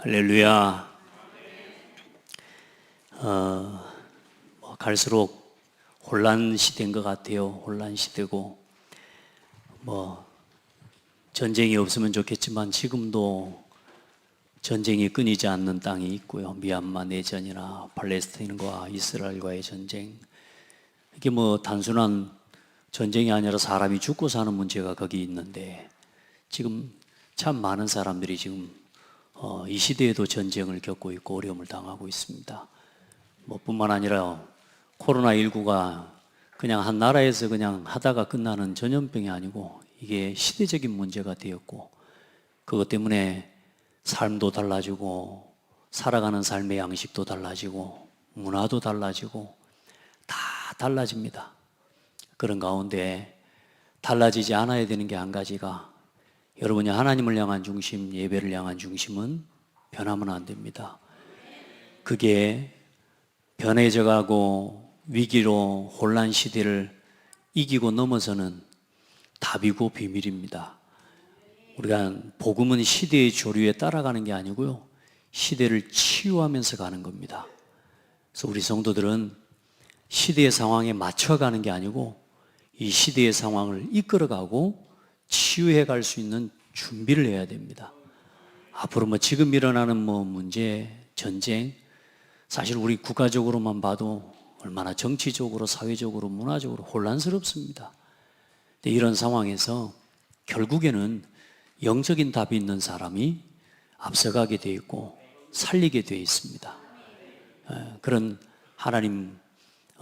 할렐루야. 갈수록 혼란 시대인 것 같아요. 혼란 시대고, 전쟁이 없으면 좋겠지만 지금도 전쟁이 끊이지 않는 땅이 있고요. 미얀마 내전이나 팔레스타인과 이스라엘과의 전쟁. 이게 단순한 전쟁이 아니라 사람이 죽고 사는 문제가 거기 있는데, 지금 참 많은 사람들이 지금 이 시대에도 전쟁을 겪고 있고 어려움을 당하고 있습니다. 뿐만 아니라 코로나19가 그냥 한 나라에서 그냥 하다가 끝나는 전염병이 아니고 이게 시대적인 문제가 되었고, 그것 때문에 삶도 달라지고 살아가는 삶의 양식도 달라지고 문화도 달라지고 다 달라집니다. 그런 가운데 달라지지 않아야 되는 게 한 가지가, 여러분이 하나님을 향한 중심, 예배를 향한 중심은 변하면 안 됩니다. 그게 변해져가고 위기로 혼란 시대를 이기고 넘어서는 답이고 비밀입니다. 우리가 복음은 시대의 조류에 따라가는 게 아니고요, 시대를 치유하면서 가는 겁니다. 그래서 우리 성도들은 시대의 상황에 맞춰가는 게 아니고 이 시대의 상황을 이끌어가고 치유해 갈 수 있는 준비를 해야 됩니다. 앞으로 지금 일어나는 문제, 전쟁, 사실 우리 국가적으로만 봐도 얼마나 정치적으로, 사회적으로, 문화적으로 혼란스럽습니다. 근데 이런 상황에서 결국에는 영적인 답이 있는 사람이 앞서가게 되어 있고 살리게 되어 있습니다. 그런 하나님,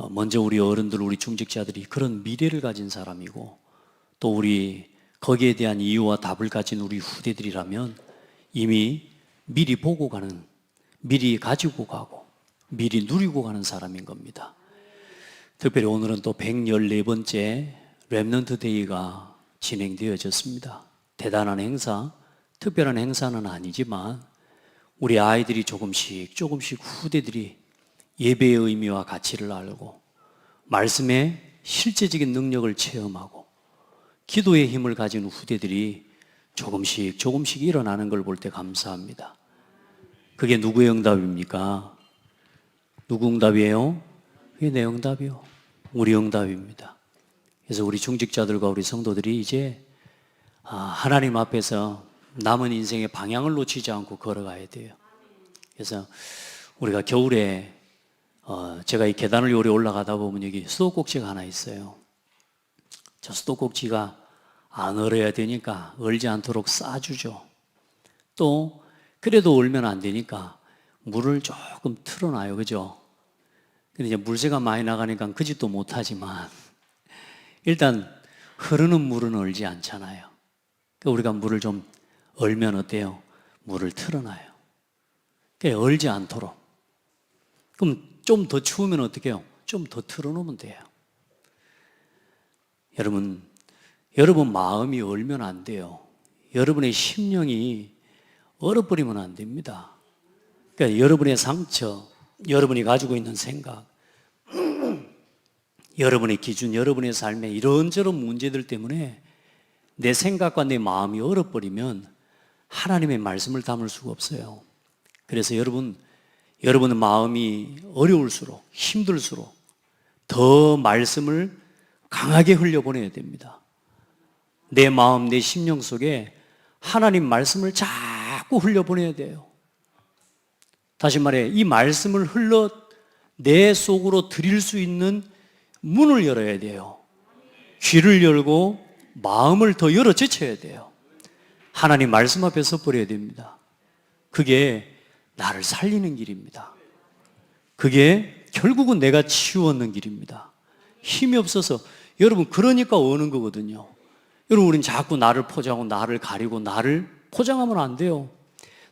먼저 우리 어른들, 우리 중직자들이 그런 미래를 가진 사람이고, 또 우리 거기에 대한 이유와 답을 가진 우리 후대들이라면 이미 미리 보고 가는, 미리 가지고 가고 미리 누리고 가는 사람인 겁니다. 특별히 오늘은 또 114번째 렘넌트 데이가 진행되어졌습니다. 대단한 행사, 특별한 행사는 아니지만 우리 아이들이 조금씩 후대들이 예배의 의미와 가치를 알고 말씀의 실제적인 능력을 체험하고 기도의 힘을 가진 후대들이 조금씩 일어나는 걸 볼 때 감사합니다. 그게 누구의 응답입니까? 누구 응답이에요? 그게 내 응답이요. 우리 응답입니다. 그래서 우리 중직자들과 우리 성도들이 이제 하나님 앞에서 남은 인생의 방향을 놓치지 않고 걸어가야 돼요. 그래서 우리가 겨울에 제가 이 계단을 요리 올라가다 보면 여기 수도꼭지가 하나 있어요. 저 수도꼭지가 안 얼어야 되니까 얼지 않도록 싸주죠. 또 그래도 얼면 안 되니까 물을 조금 틀어놔요. 그죠? 근데 이제 물새가 많이 나가니까 그 짓도 못하지만 일단 흐르는 물은 얼지 않잖아요. 그러니까 우리가 물을 좀 얼면 어때요? 물을 틀어놔요. 그러니까 얼지 않도록. 그럼 좀 더 추우면 어떻게 해요? 좀 더 틀어놓으면 돼요. 여러분 마음이 얼면 안 돼요. 여러분의 심령이 얼어버리면 안 됩니다. 그러니까 여러분의 상처, 여러분이 가지고 있는 생각, 여러분의 기준, 여러분의 삶에 이런저런 문제들 때문에 내 생각과 내 마음이 얼어버리면 하나님의 말씀을 담을 수가 없어요. 그래서 여러분의 마음이 어려울수록, 힘들수록 더 말씀을 강하게 흘려보내야 됩니다. 내 마음, 내 심령 속에 하나님 말씀을 자꾸 흘려보내야 돼요. 다시 말해, 이 말씀을 흘러 내 속으로 들일 수 있는 문을 열어야 돼요. 귀를 열고 마음을 더 열어 제쳐야 돼요. 하나님 말씀 앞에 서버려야 됩니다. 그게 나를 살리는 길입니다. 그게 결국은 내가 치유 얻는 길입니다. 힘이 없어서, 여러분 그러니까 오는 거거든요. 여러분, 우린 자꾸 나를 포장하고 나를 가리고 나를 포장하면 안 돼요.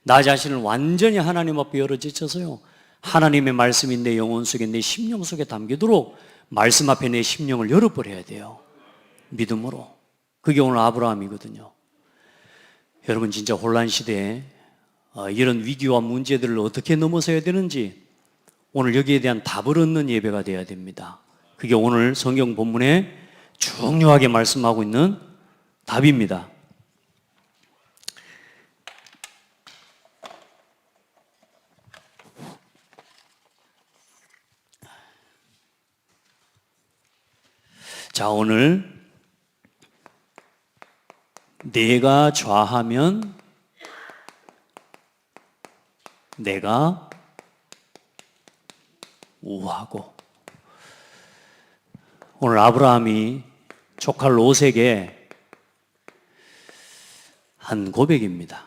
나 자신을 완전히 하나님 앞에 열어 제쳐서요, 하나님의 말씀이 내 영혼 속에, 내 심령 속에 담기도록 말씀 앞에 내 심령을 열어버려야 돼요. 믿음으로. 그게 오늘 아브라함이거든요. 여러분, 진짜 혼란 시대에 이런 위기와 문제들을 어떻게 넘어서야 되는지 오늘 여기에 대한 답을 얻는 예배가 되어야 됩니다. 그게 오늘 성경 본문에 중요하게 말씀하고 있는 답입니다. 자, 오늘 내가 좌하면 내가 우하고, 오늘 아브라함이 조카 롯에게 한 고백입니다.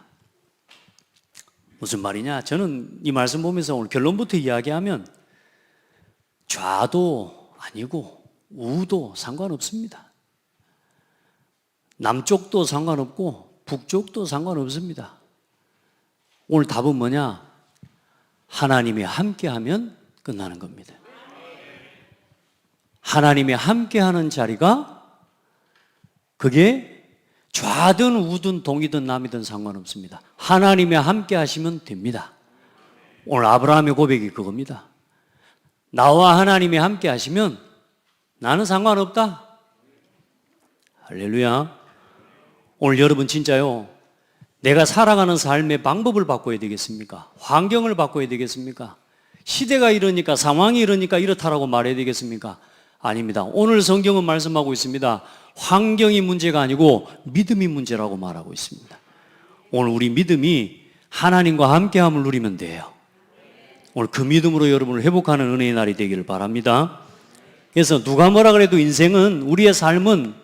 무슨 말이냐? 저는 이 말씀 보면서 오늘 결론부터 이야기하면 좌도 아니고 우도 상관없습니다. 남쪽도 상관없고 북쪽도 상관없습니다. 오늘 답은 뭐냐? 하나님이 함께하면 끝나는 겁니다. 하나님이 함께하는 자리가, 그게 좌든 우든 동이든 남이든 상관없습니다. 하나님이 함께하시면 됩니다. 오늘 아브라함의 고백이 그겁니다. 나와 하나님이 함께하시면 나는 상관없다. 할렐루야. 오늘 여러분 진짜요, 내가 살아가는 삶의 방법을 바꿔야 되겠습니까? 환경을 바꿔야 되겠습니까? 시대가 이러니까, 상황이 이러니까 이렇다라고 말해야 되겠습니까? 아닙니다. 오늘 성경은 말씀하고 있습니다. 환경이 문제가 아니고 믿음이 문제라고 말하고 있습니다. 오늘 우리 믿음이 하나님과 함께함을 누리면 돼요. 오늘 그 믿음으로 여러분을 회복하는 은혜의 날이 되기를 바랍니다. 그래서 누가 뭐라 그래도 인생은, 우리의 삶은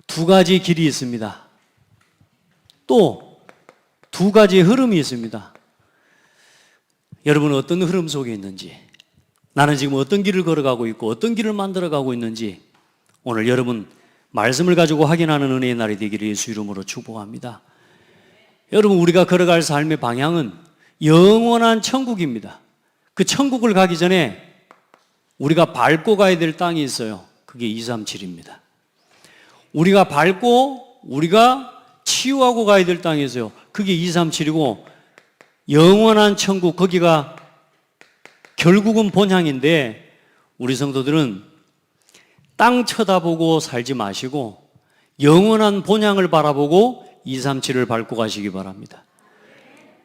두 가지 길이 있습니다. 또 두 가지의 흐름이 있습니다. 여러분은 어떤 흐름 속에 있는지, 나는 지금 어떤 길을 걸어가고 있고 어떤 길을 만들어가고 있는지, 오늘 여러분 말씀을 가지고 확인하는 은혜의 날이 되기를 예수 이름으로 축복합니다. 여러분, 우리가 걸어갈 삶의 방향은 영원한 천국입니다. 그 천국을 가기 전에 우리가 밟고 가야 될 땅이 있어요. 그게 237입니다. 우리가 밟고 우리가 치유하고 가야 될 땅이 있어요. 그게 237이고, 영원한 천국, 거기가 결국은 본향인데, 우리 성도들은 땅 쳐다보고 살지 마시고 영원한 본향을 바라보고 237을 밟고 가시기 바랍니다.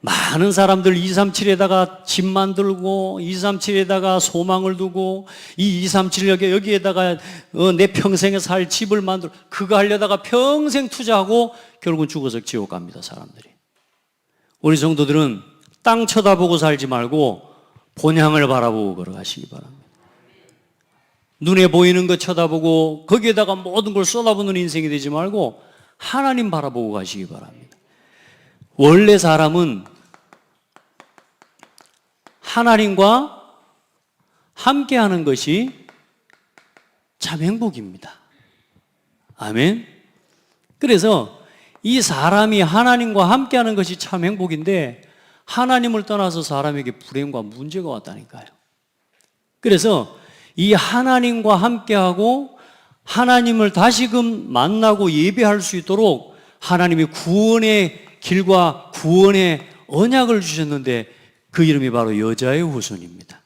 많은 사람들 237에다가 집 만들고 237에다가 소망을 두고 이 237 여기에다가 내 평생에 살 집을 만들고, 그거 하려다가 평생 투자하고 결국은 죽어서 지옥 갑니다, 사람들이. 우리 성도들은 땅 쳐다보고 살지 말고 본향을 바라보고 걸어가시기 바랍니다. 눈에 보이는 것 쳐다보고 거기에다가 모든 걸 쏟아붓는 인생이 되지 말고 하나님 바라보고 가시기 바랍니다. 원래 사람은 하나님과 함께하는 것이 참 행복입니다. 아멘. 그래서 이 사람이 하나님과 함께하는 것이 참 행복인데, 하나님을 떠나서 사람에게 불행과 문제가 왔다니까요. 그래서 이 하나님과 함께하고 하나님을 다시금 만나고 예배할 수 있도록 하나님이 구원의 길과 구원의 언약을 주셨는데, 그 이름이 바로 여자의 후손입니다.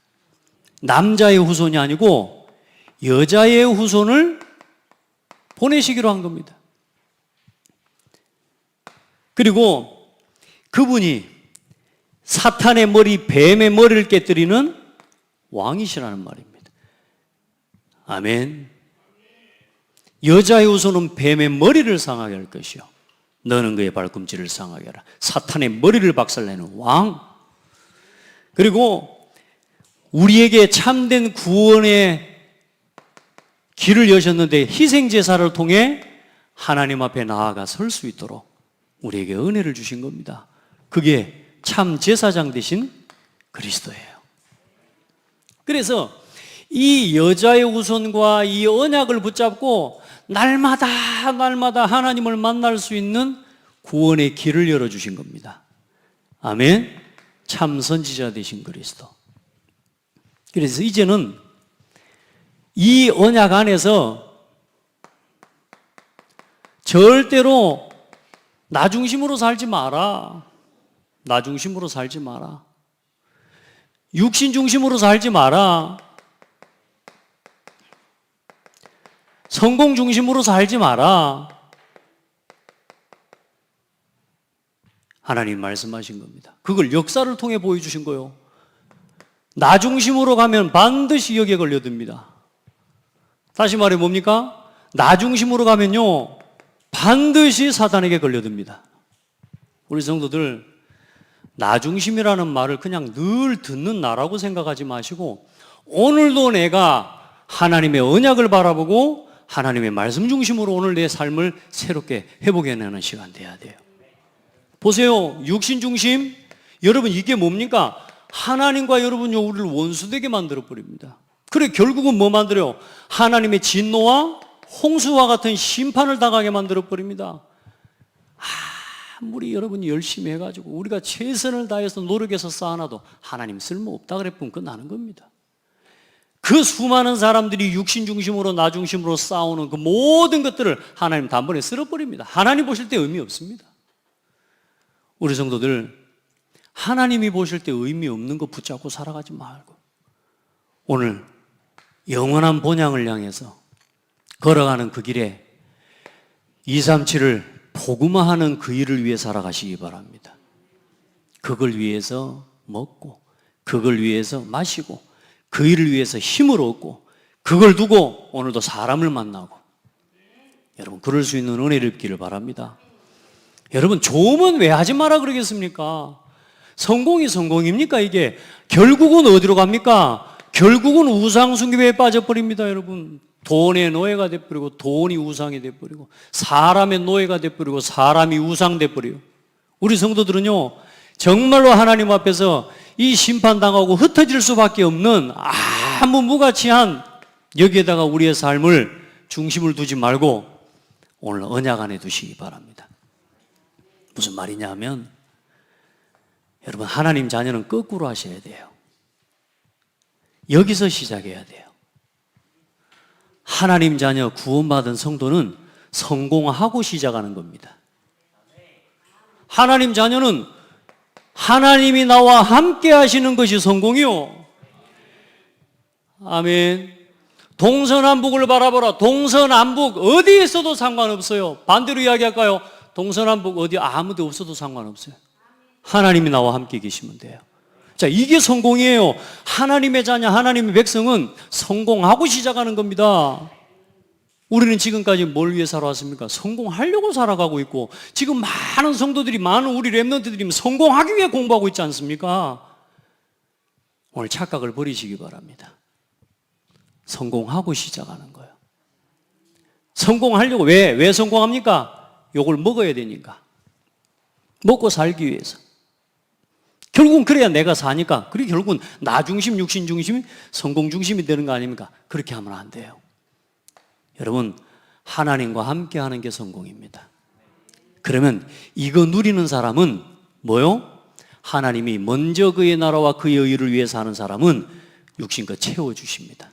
남자의 후손이 아니고 여자의 후손을 보내시기로 한 겁니다. 그리고 그분이 사탄의 머리, 뱀의 머리를 깨뜨리는 왕이시라는 말입니다. 아멘. 여자의 후손은 뱀의 머리를 상하게 할 것이요, 너는 그의 발꿈치를 상하게 하라. 사탄의 머리를 박살내는 왕. 그리고 우리에게 참된 구원의 길을 여셨는데, 희생제사를 통해 하나님 앞에 나아가 설 수 있도록 우리에게 은혜를 주신 겁니다. 그게 참 제사장 되신 그리스도예요. 그래서 이 여자의 후손과 이 언약을 붙잡고 날마다 하나님을 만날 수 있는 구원의 길을 열어주신 겁니다. 아멘. 참 선지자 되신 그리스도. 그래서 이제는 이 언약 안에서 절대로 나 중심으로 살지 마라. 나 중심으로 살지 마라. 육신 중심으로 살지 마라. 성공 중심으로 살지 마라. 하나님 말씀하신 겁니다. 그걸 역사를 통해 보여주신 거예요. 나 중심으로 가면 반드시 여기에 걸려듭니다. 다시 말해 뭡니까? 나 중심으로 가면요, 반드시 사단에게 걸려듭니다. 우리 성도들, 나 중심이라는 말을 그냥 늘 듣는 나라고 생각하지 마시고, 오늘도 내가 하나님의 언약을 바라보고 하나님의 말씀 중심으로 오늘 내 삶을 새롭게 회복해내는 시간 돼야 돼요. 보세요. 육신 중심, 여러분 이게 뭡니까? 하나님과 여러분요, 우리를 원수되게 만들어버립니다. 그래 결국은 뭐 만들어요? 하나님의 진노와 홍수와 같은 심판을 당하게 만들어버립니다. 아무리 여러분이 열심히 해가지고 우리가 최선을 다해서 노력해서 쌓아놔도 하나님 쓸모없다 그래 뿐 끝나는 겁니다. 그 수많은 사람들이 육신 중심으로 나 중심으로 싸우는 그 모든 것들을 하나님 단번에 쓸어버립니다. 하나님 보실 때 의미 없습니다. 우리 성도들, 하나님이 보실 때 의미 없는 거 붙잡고 살아가지 말고 오늘 영원한 본향을 향해서 걸어가는 그 길에 237을 복음화하는 그 일을 위해 살아가시기 바랍니다. 그걸 위해서 먹고, 그걸 위해서 마시고, 그 일을 위해서 힘을 얻고, 그걸 두고 오늘도 사람을 만나고, 여러분 그럴 수 있는 은혜를 입기를 바랍니다. 여러분 조음은 왜 하지 마라 그러겠습니까? 성공이 성공입니까? 이게 결국은 어디로 갑니까? 결국은 우상숭배에 빠져버립니다. 여러분 돈의 노예가 돼버리고, 돈이 우상이 돼버리고, 사람의 노예가 돼버리고, 사람이 우상 돼버려요. 우리 성도들은요, 정말로 하나님 앞에서 이 심판당하고 흩어질 수밖에 없는 아무 무가치한 여기에다가 우리의 삶을 중심을 두지 말고 오늘 언약 안에 두시기 바랍니다. 무슨 말이냐 하면, 여러분 하나님 자녀는 거꾸로 하셔야 돼요. 여기서 시작해야 돼요. 하나님 자녀 구원받은 성도는 성공하고 시작하는 겁니다. 하나님 자녀는 하나님이 나와 함께 하시는 것이 성공이요. 아멘. 동서남북을 바라보라. 동서남북 어디에 있어도 상관없어요. 반대로 이야기할까요? 동서남북 어디 아무 데 없어도 상관없어요. 하나님이 나와 함께 계시면 돼요. 자, 이게 성공이에요. 하나님의 자녀, 하나님의 백성은 성공하고 시작하는 겁니다. 우리는 지금까지 뭘 위해 살아왔습니까? 성공하려고 살아가고 있고, 지금 많은 성도들이, 많은 우리 렘넌트들이 성공하기 위해 공부하고 있지 않습니까? 오늘 착각을 버리시기 바랍니다. 성공하고 시작하는 거예요. 성공하려고 왜 성공합니까? 요걸 먹어야 되니까. 먹고 살기 위해서. 결국은 그래야 내가 사니까. 그리고 결국은 나 중심, 육신 중심이 성공 중심이 되는 거 아닙니까? 그렇게 하면 안 돼요. 여러분, 하나님과 함께 하는 게 성공입니다. 그러면 이거 누리는 사람은 뭐요? 하나님이 먼저 그의 나라와 그의 의를 위해 사는 사람은 육신껏 채워주십니다.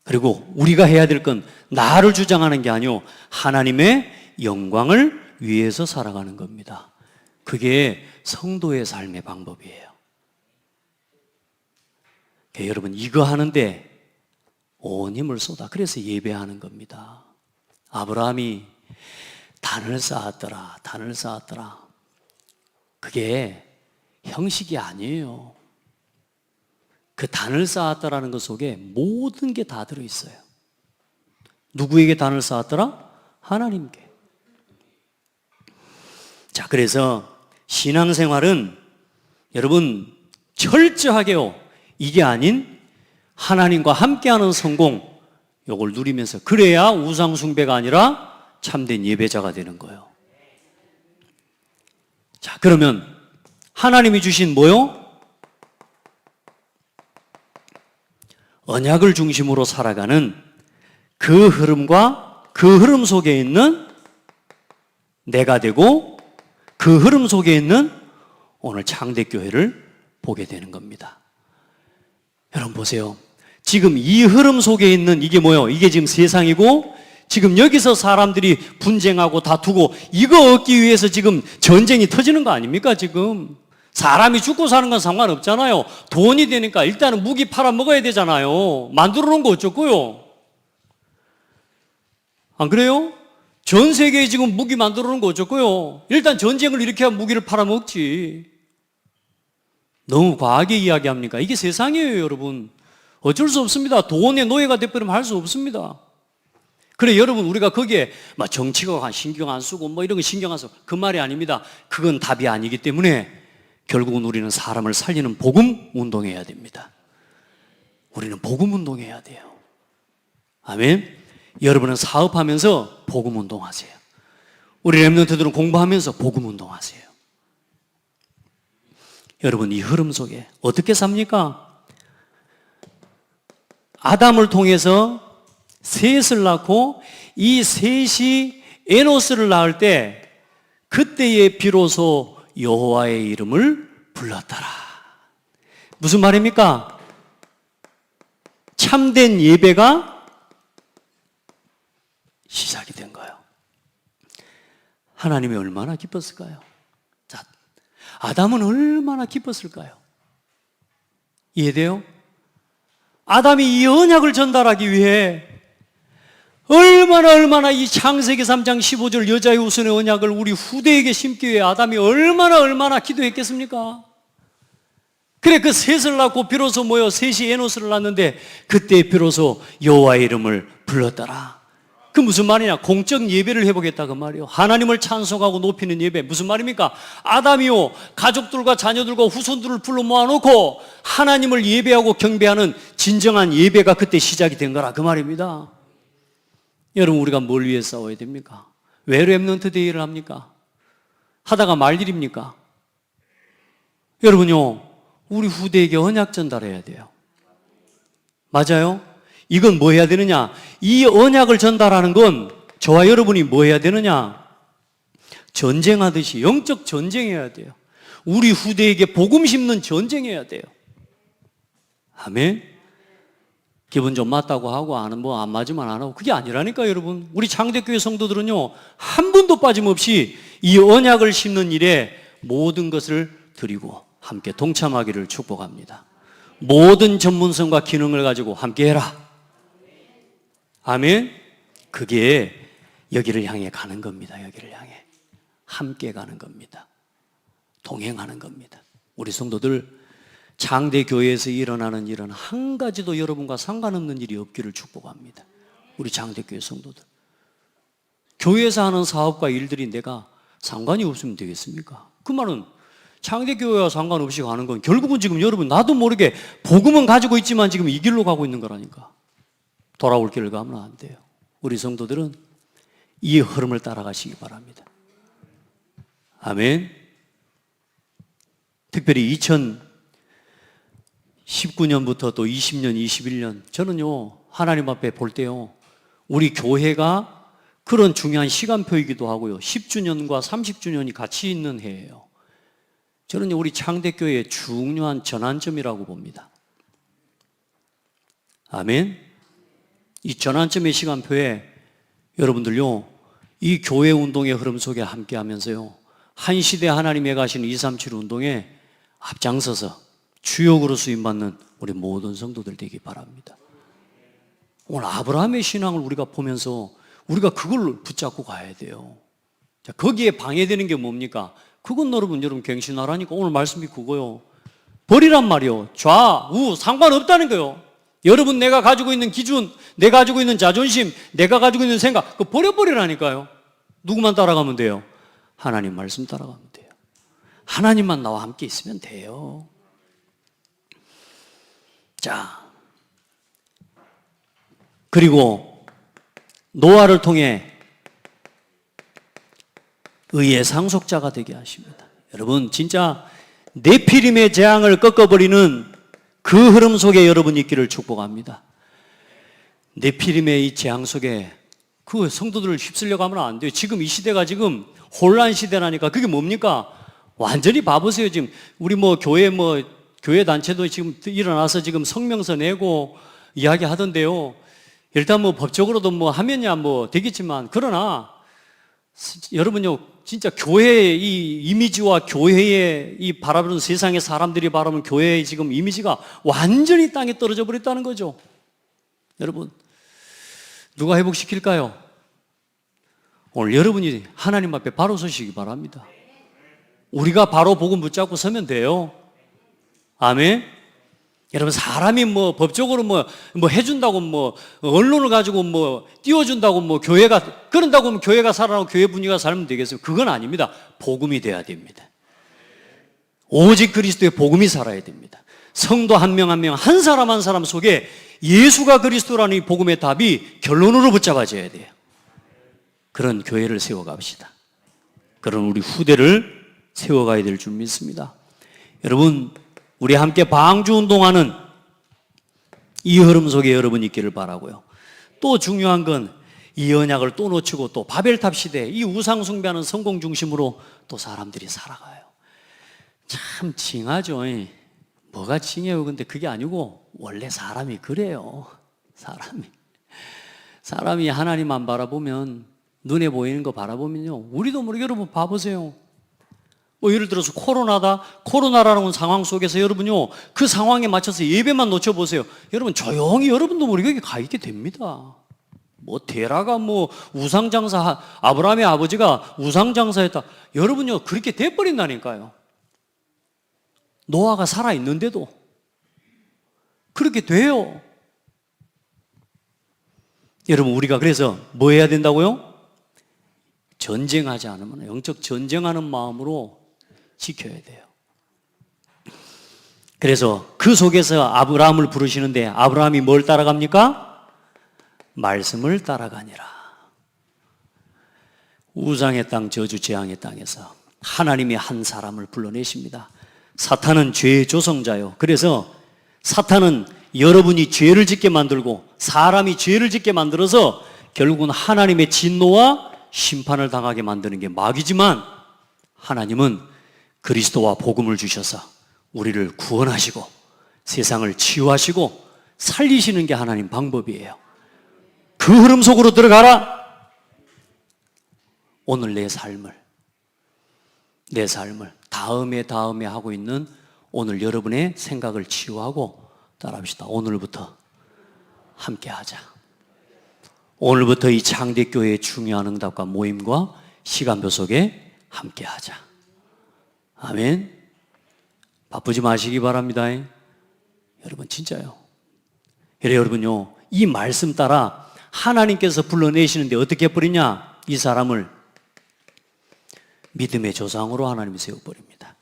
그리고 우리가 해야 될 건 나를 주장하는 게 아니요, 하나님의 영광을 위해서 살아가는 겁니다. 그게 성도의 삶의 방법이에요. 여러분 이거 하는데 온 힘을 쏟아. 그래서 예배하는 겁니다. 아브라함이 단을 쌓았더라, 단을 쌓았더라. 그게 형식이 아니에요. 그 단을 쌓았다라는 것 속에 모든 게 다 들어있어요. 누구에게 단을 쌓았더라? 하나님께. 자, 그래서 신앙생활은 여러분 철저하게요, 이게 아닌 하나님과 함께하는 성공, 요걸 누리면서, 그래야 우상숭배가 아니라 참된 예배자가 되는 거예요. 자, 그러면 하나님이 주신 뭐요? 언약을 중심으로 살아가는 그 흐름과 그 흐름 속에 있는 내가 되고, 그 흐름 속에 있는 오늘 창대교회를 보게 되는 겁니다. 여러분 보세요. 지금 이 흐름 속에 있는 이게 뭐예요? 이게 지금 세상이고, 지금 여기서 사람들이 분쟁하고 다투고 이거 얻기 위해서 지금 전쟁이 터지는 거 아닙니까? 지금 사람이 죽고 사는 건 상관없잖아요. 돈이 되니까 일단은 무기 팔아 먹어야 되잖아요. 만들어 놓은 거 어쩌고요? 안 그래요? 전 세계에 지금 무기 만들어 놓은 거 어쩌고요? 일단 전쟁을 일으켜야 무기를 팔아먹지. 너무 과하게 이야기합니까? 이게 세상이에요, 여러분. 어쩔 수 없습니다. 돈의 노예가 돼버리면 할 수 없습니다. 그래, 여러분, 우리가 거기에 막 정치가 신경 안 쓰고 뭐 이런 거 신경 안 쓰고 그 말이 아닙니다. 그건 답이 아니기 때문에 결국은 우리는 사람을 살리는 복음 운동해야 됩니다. 우리는 복음 운동해야 돼요. 아멘. 여러분은 사업하면서 복음 운동하세요. 우리 렘넌트들은 공부하면서 복음 운동하세요. 여러분, 이 흐름 속에 어떻게 삽니까? 아담을 통해서 셋을 낳고 이 셋이 에노스를 낳을 때 그때에 비로소 여호와의 이름을 불렀더라. 무슨 말입니까? 참된 예배가 시작이 된 거예요. 하나님이 얼마나 기뻤을까요? 자, 아담은 얼마나 기뻤을까요? 이해돼요? 아담이 이 언약을 전달하기 위해 얼마나 이 창세기 3장 15절 여자의 후손의 언약을 우리 후대에게 심기 위해 아담이 얼마나 기도했겠습니까? 그래, 그 셋을 낳고 비로소 뭐요? 셋이 에노스를 낳는데 그때 비로소 여호와의 이름을 불렀더라. 그 무슨 말이냐? 공적 예배를 해보겠다 그 말이요. 하나님을 찬송하고 높이는 예배. 무슨 말입니까? 아담이요, 가족들과 자녀들과 후손들을 불러 모아놓고 하나님을 예배하고 경배하는 진정한 예배가 그때 시작이 된 거라 그 말입니다. 여러분, 우리가 뭘 위해 싸워야 됩니까? 왜 렘넌트 데이를 합니까? 하다가 말 일입니까? 여러분요, 우리 후대에게 언약 전달해야 돼요. 맞아요? 이건 뭐 해야 되느냐? 이 언약을 전달하는 건 저와 여러분이 뭐 해야 되느냐? 전쟁하듯이 영적 전쟁해야 돼요. 우리 후대에게 복음 심는 전쟁해야 돼요. 아멘? 기분 좀 맞다고 하고 안 맞으면 안 하고 그게 아니라니까 여러분. 우리 장대교회 성도들은요, 한 분도 빠짐없이 이 언약을 심는 일에 모든 것을 드리고 함께 동참하기를 축복합니다. 모든 전문성과 기능을 가지고 함께 해라. 아멘. 그게 여기를 향해 가는 겁니다. 여기를 향해 함께 가는 겁니다. 동행하는 겁니다. 우리 성도들, 장대교회에서 일어나는 일은 한 가지도 여러분과 상관없는 일이 없기를 축복합니다. 우리 장대교회 성도들, 교회에서 하는 사업과 일들이 내가 상관이 없으면 되겠습니까? 그 말은 장대교회와 상관없이 가는 건 결국은 지금 여러분 나도 모르게 복음은 가지고 있지만 지금 이 길로 가고 있는 거라니까. 돌아올 길을 가면 안 돼요. 우리 성도들은 이 흐름을 따라가시기 바랍니다. 아멘. 특별히 2019년부터 또 20년, 21년 저는요, 하나님 앞에 볼 때요, 우리 교회가 그런 중요한 시간표이기도 하고요, 10주년과 30주년이 같이 있는 해예요. 저는 우리 창대교회의 중요한 전환점이라고 봅니다. 아멘. 이 전환점의 시간표에 여러분들요, 이 교회 운동의 흐름 속에 함께 하면서요, 한 시대 하나님의 가시는 237 운동에 앞장서서 주역으로 쓰임받는 우리 모든 성도들 되기 바랍니다. 오늘 아브라함의 신앙을 우리가 보면서 우리가 그걸 붙잡고 가야 돼요. 자, 거기에 방해되는 게 뭡니까? 그건 여러분 갱신하라니까. 오늘 말씀이 그거요. 버리란 말이요. 좌우 상관없다는 거요. 여러분, 내가 가지고 있는 기준, 내가 가지고 있는 자존심, 내가 가지고 있는 생각, 그거 버려버리라니까요. 누구만 따라가면 돼요? 하나님 말씀 따라가면 돼요. 하나님만 나와 함께 있으면 돼요. 자, 그리고 노아를 통해 의의 상속자가 되게 하십니다. 여러분, 진짜 네피림의 재앙을 꺾어버리는 그 흐름 속에 여러분이 있기를 축복합니다. 네피림의 이 재앙 속에 그 성도들을 휩쓸려 가면 안 돼요. 지금 이 시대가 지금 혼란 시대라니까. 그게 뭡니까? 완전히 봐보세요. 지금 우리 교회 단체도 지금 일어나서 지금 성명서 내고 이야기 하던데요. 일단 법적으로도 하면야 되겠지만, 그러나 여러분요, 진짜 교회의 이 이미지와 교회의 이 바라보는 세상의 사람들이 바라보는 교회의 지금 이미지가 완전히 땅에 떨어져 버렸다는 거죠. 여러분, 누가 회복시킬까요? 오늘 여러분이 하나님 앞에 바로 서시기 바랍니다. 우리가 바로 복음 붙잡고 서면 돼요. 아멘. 여러분, 사람이 뭐 법적으로 뭐 해준다고 뭐 언론을 가지고 뭐 띄워준다고 뭐 교회가 그런다고 하면 교회가 살아나고 교회 분위기가 살면 되겠어요? 그건 아닙니다. 복음이 돼야 됩니다. 오직 그리스도의 복음이 살아야 됩니다. 성도 한 명 한 명, 한 사람 한 사람 속에 예수가 그리스도라는 이 복음의 답이 결론으로 붙잡아져야 돼요. 그런 교회를 세워갑시다. 그런 우리 후대를 세워가야 될 줄 믿습니다. 여러분, 우리 함께 방주운동하는 이 흐름 속에 여러분이 있기를 바라고요. 또 중요한 건 이 언약을 또 놓치고 또 바벨탑 시대 이 우상 숭배하는 성공 중심으로 또 사람들이 살아가요. 참 징하죠. 뭐가 징해요? 근데 그게 아니고 원래 사람이 그래요. 사람이 하나님만 바라보면, 눈에 보이는 거 바라보면요, 우리도 모르게 여러분 봐보세요. 뭐 예를 들어서 코로나라는 상황 속에서 여러분요, 그 상황에 맞춰서 예배만 놓쳐보세요. 여러분 조용히 여러분도 모르게 여기 가 있게 됩니다. 뭐 데라가 뭐 우상장사, 아브라함의 아버지가 우상장사했다. 여러분요, 그렇게 돼버린다니까요. 노아가 살아있는데도 그렇게 돼요. 여러분, 우리가 그래서 뭐 해야 된다고요? 전쟁하지 않으면, 영적 전쟁하는 마음으로 지켜야 돼요. 그래서 그 속에서 아브라함을 부르시는데, 아브라함이 뭘 따라갑니까? 말씀을 따라가니라. 우상의 땅, 저주 재앙의 땅에서 하나님이 한 사람을 불러내십니다. 사탄은 죄의 조성자요. 그래서 사탄은 여러분이 죄를 짓게 만들고 사람이 죄를 짓게 만들어서 결국은 하나님의 진노와 심판을 당하게 만드는 게 마귀지만, 하나님은 그리스도와 복음을 주셔서 우리를 구원하시고 세상을 치유하시고 살리시는 게 하나님 방법이에요. 그 흐름 속으로 들어가라. 오늘 내 삶을 다음에 하고 있는 오늘 여러분의 생각을 치유하고 따라합시다. 오늘부터 함께 하자. 오늘부터 이 창대교회의 중요한 응답과 모임과 시간표 속에 함께 하자. 아멘. 바쁘지 마시기 바랍니다. 여러분, 진짜요. 여러분요, 이 말씀 따라 하나님께서 불러내시는데 어떻게 해버리냐? 이 사람을 믿음의 조상으로 하나님이 세워버립니다.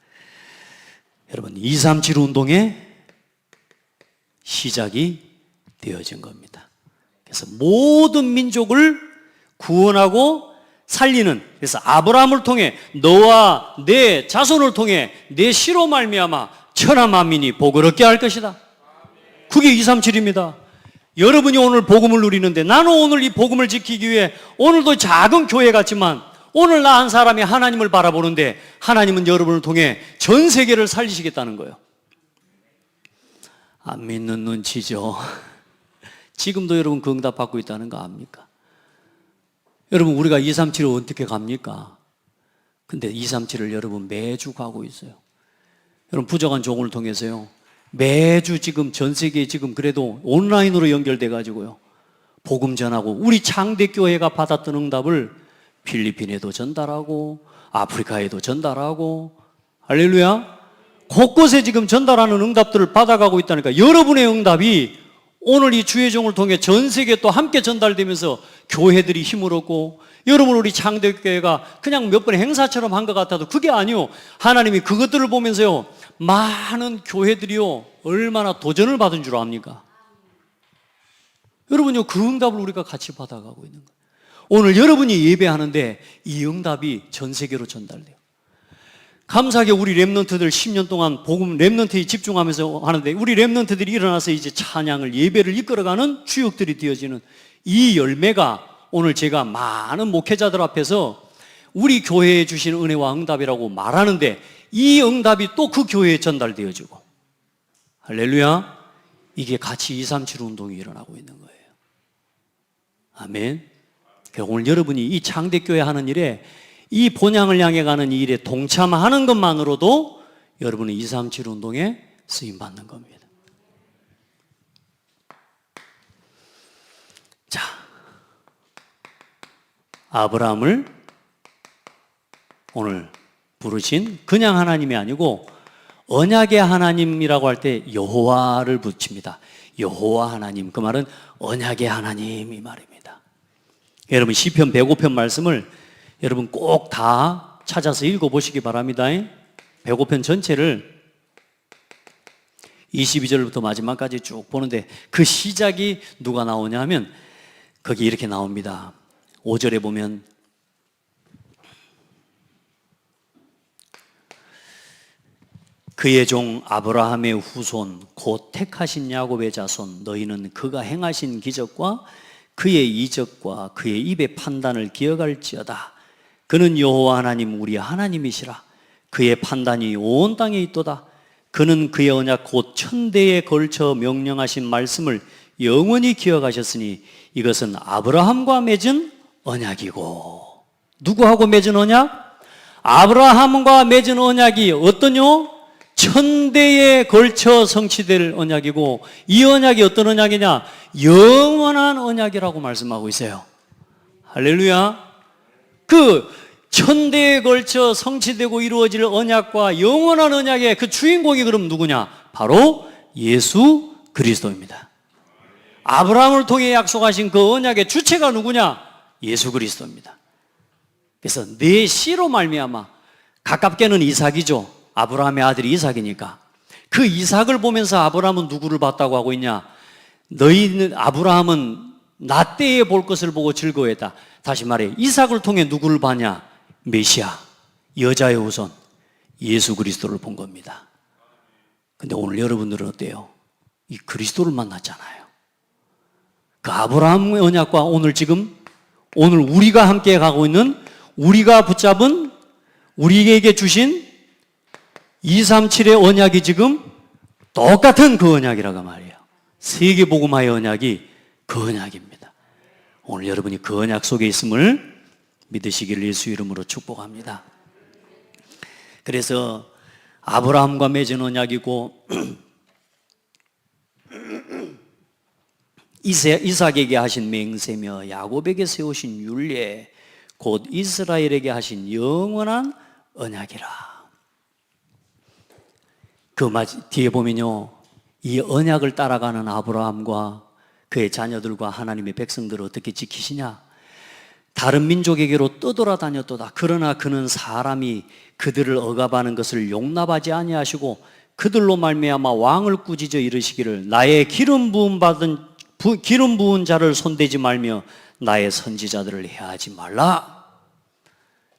여러분, 237 운동의 시작이 되어진 겁니다. 그래서 모든 민족을 구원하고 살리는, 그래서 아브라함을 통해 너와 내 자손을 통해 내 씨로 말미암아 천하 만민이 복을 얻게 할 것이다. 그게 237입니다. 여러분이 오늘 복음을 누리는데, 나는 오늘 이 복음을 지키기 위해 오늘도 작은 교회 같지만 오늘 나 한 사람이 하나님을 바라보는데, 하나님은 여러분을 통해 전 세계를 살리시겠다는 거예요. 안 믿는 눈치죠. 지금도 여러분 그 응답 받고 있다는 거 압니까? 여러분, 우리가 237을 어떻게 갑니까? 근데 237을 여러분 매주 가고 있어요. 여러분, 부족한 종을 통해서요, 매주 지금 전 세계에 지금 그래도 온라인으로 연결돼 가지고요, 복음 전하고, 우리 창대교회가 받았던 응답을 필리핀에도 전달하고 아프리카에도 전달하고, 할렐루야, 곳곳에 지금 전달하는 응답들을 받아가고 있다니까. 여러분의 응답이 오늘 이 주의 종을 통해 전 세계에 또 함께 전달되면서 교회들이 힘을 얻고, 여러분, 우리 창대교회가 그냥 몇 번의 행사처럼 한 것 같아도 그게 아니요, 하나님이 그것들을 보면서요, 많은 교회들이요, 얼마나 도전을 받은 줄 압니까? 여러분요, 그 응답을 우리가 같이 받아가고 있는 거예요. 오늘 여러분이 예배하는데 이 응답이 전 세계로 전달돼요. 감사하게 우리 렘넌트들 10년 동안 복음 렘넌트에 집중하면서 하는데, 우리 렘넌트들이 일어나서 이제 찬양을, 예배를 이끌어가는 주역들이 되어지는 이 열매가, 오늘 제가 많은 목회자들 앞에서 우리 교회에 주신 은혜와 응답이라고 말하는데, 이 응답이 또 그 교회에 전달되어지고, 할렐루야, 이게 같이 237 운동이 일어나고 있는 거예요. 아멘. 오늘 여러분이 이 창대교회 하는 일에, 이 본향을 향해 가는 이 일에 동참하는 것만으로도 여러분은 237 운동에 쓰임받는 겁니다. 자, 아브라함을 오늘 부르신 그냥 하나님이 아니고 언약의 하나님이라고 할 때 여호와를 붙입니다. 여호와 하나님, 그 말은 언약의 하나님 이 말입니다. 여러분 시편 105편 말씀을 여러분 꼭 다 찾아서 읽어보시기 바랍니다. 105편 전체를 22절부터 마지막까지 쭉 보는데 그 시작이 누가 나오냐 하면 거기 이렇게 나옵니다. 5절에 보면 그의 종 아브라함의 후손 곧 택하신 야곱의 자손 너희는 그가 행하신 기적과 그의 이적과 그의 입의 판단을 기억할지어다. 그는 여호와 하나님 우리 하나님이시라. 그의 판단이 온 땅에 있도다. 그는 그의 언약 곧 천대에 걸쳐 명령하신 말씀을 영원히 기억하셨으니 이것은 아브라함과 맺은 언약이고. 누구하고 맺은 언약? 아브라함과 맺은 언약이 어떠뇨? 천대에 걸쳐 성취될 언약이고, 이 언약이 어떤 언약이냐? 영원한 언약이라고 말씀하고 있어요. 할렐루야. 그 천대에 걸쳐 성취되고 이루어질 언약과 영원한 언약의 그 주인공이 그럼 누구냐? 바로 예수 그리스도입니다. 아브라함을 통해 약속하신 그 언약의 주체가 누구냐? 예수 그리스도입니다. 그래서 내 씨로 말미암아, 가깝게는 이삭이죠. 아브라함의 아들이 이삭이니까 그 이삭을 보면서 아브라함은 누구를 봤다고 하고 있냐? 너희는 아브라함은 나 때에 볼 것을 보고 즐거워했다. 다시 말해 이삭을 통해 누구를 봤냐? 메시아, 여자의 후손 예수 그리스도를 본 겁니다. 근데 오늘 여러분들은 어때요? 이 그리스도를 만났잖아요. 그 아브라함의 언약과 오늘 우리가 함께 가고 있는, 우리가 붙잡은, 우리에게 주신 237의 언약이 지금 똑같은 그 언약이라고 말이에요. 세계복음화의 언약이 그 언약입니다. 오늘 여러분이 그 언약 속에 있음을 믿으시기를 예수 이름으로 축복합니다. 그래서 아브라함과 맺은 언약이고 이삭에게 하신 맹세며 야곱에게 세우신 율례 곧 이스라엘에게 하신 영원한 언약이라. 그 뒤에 보면요, 이 언약을 따라가는 아브라함과 그의 자녀들과 하나님의 백성들을 어떻게 지키시냐? 다른 민족에게로 떠돌아다녔도다. 그러나 그는 사람이 그들을 억압하는 것을 용납하지 아니하시고 그들로 말미암아 왕을 꾸짖어 이르시기를 나의 기름 부은 자를 손대지 말며 나의 선지자들을 해하지 말라.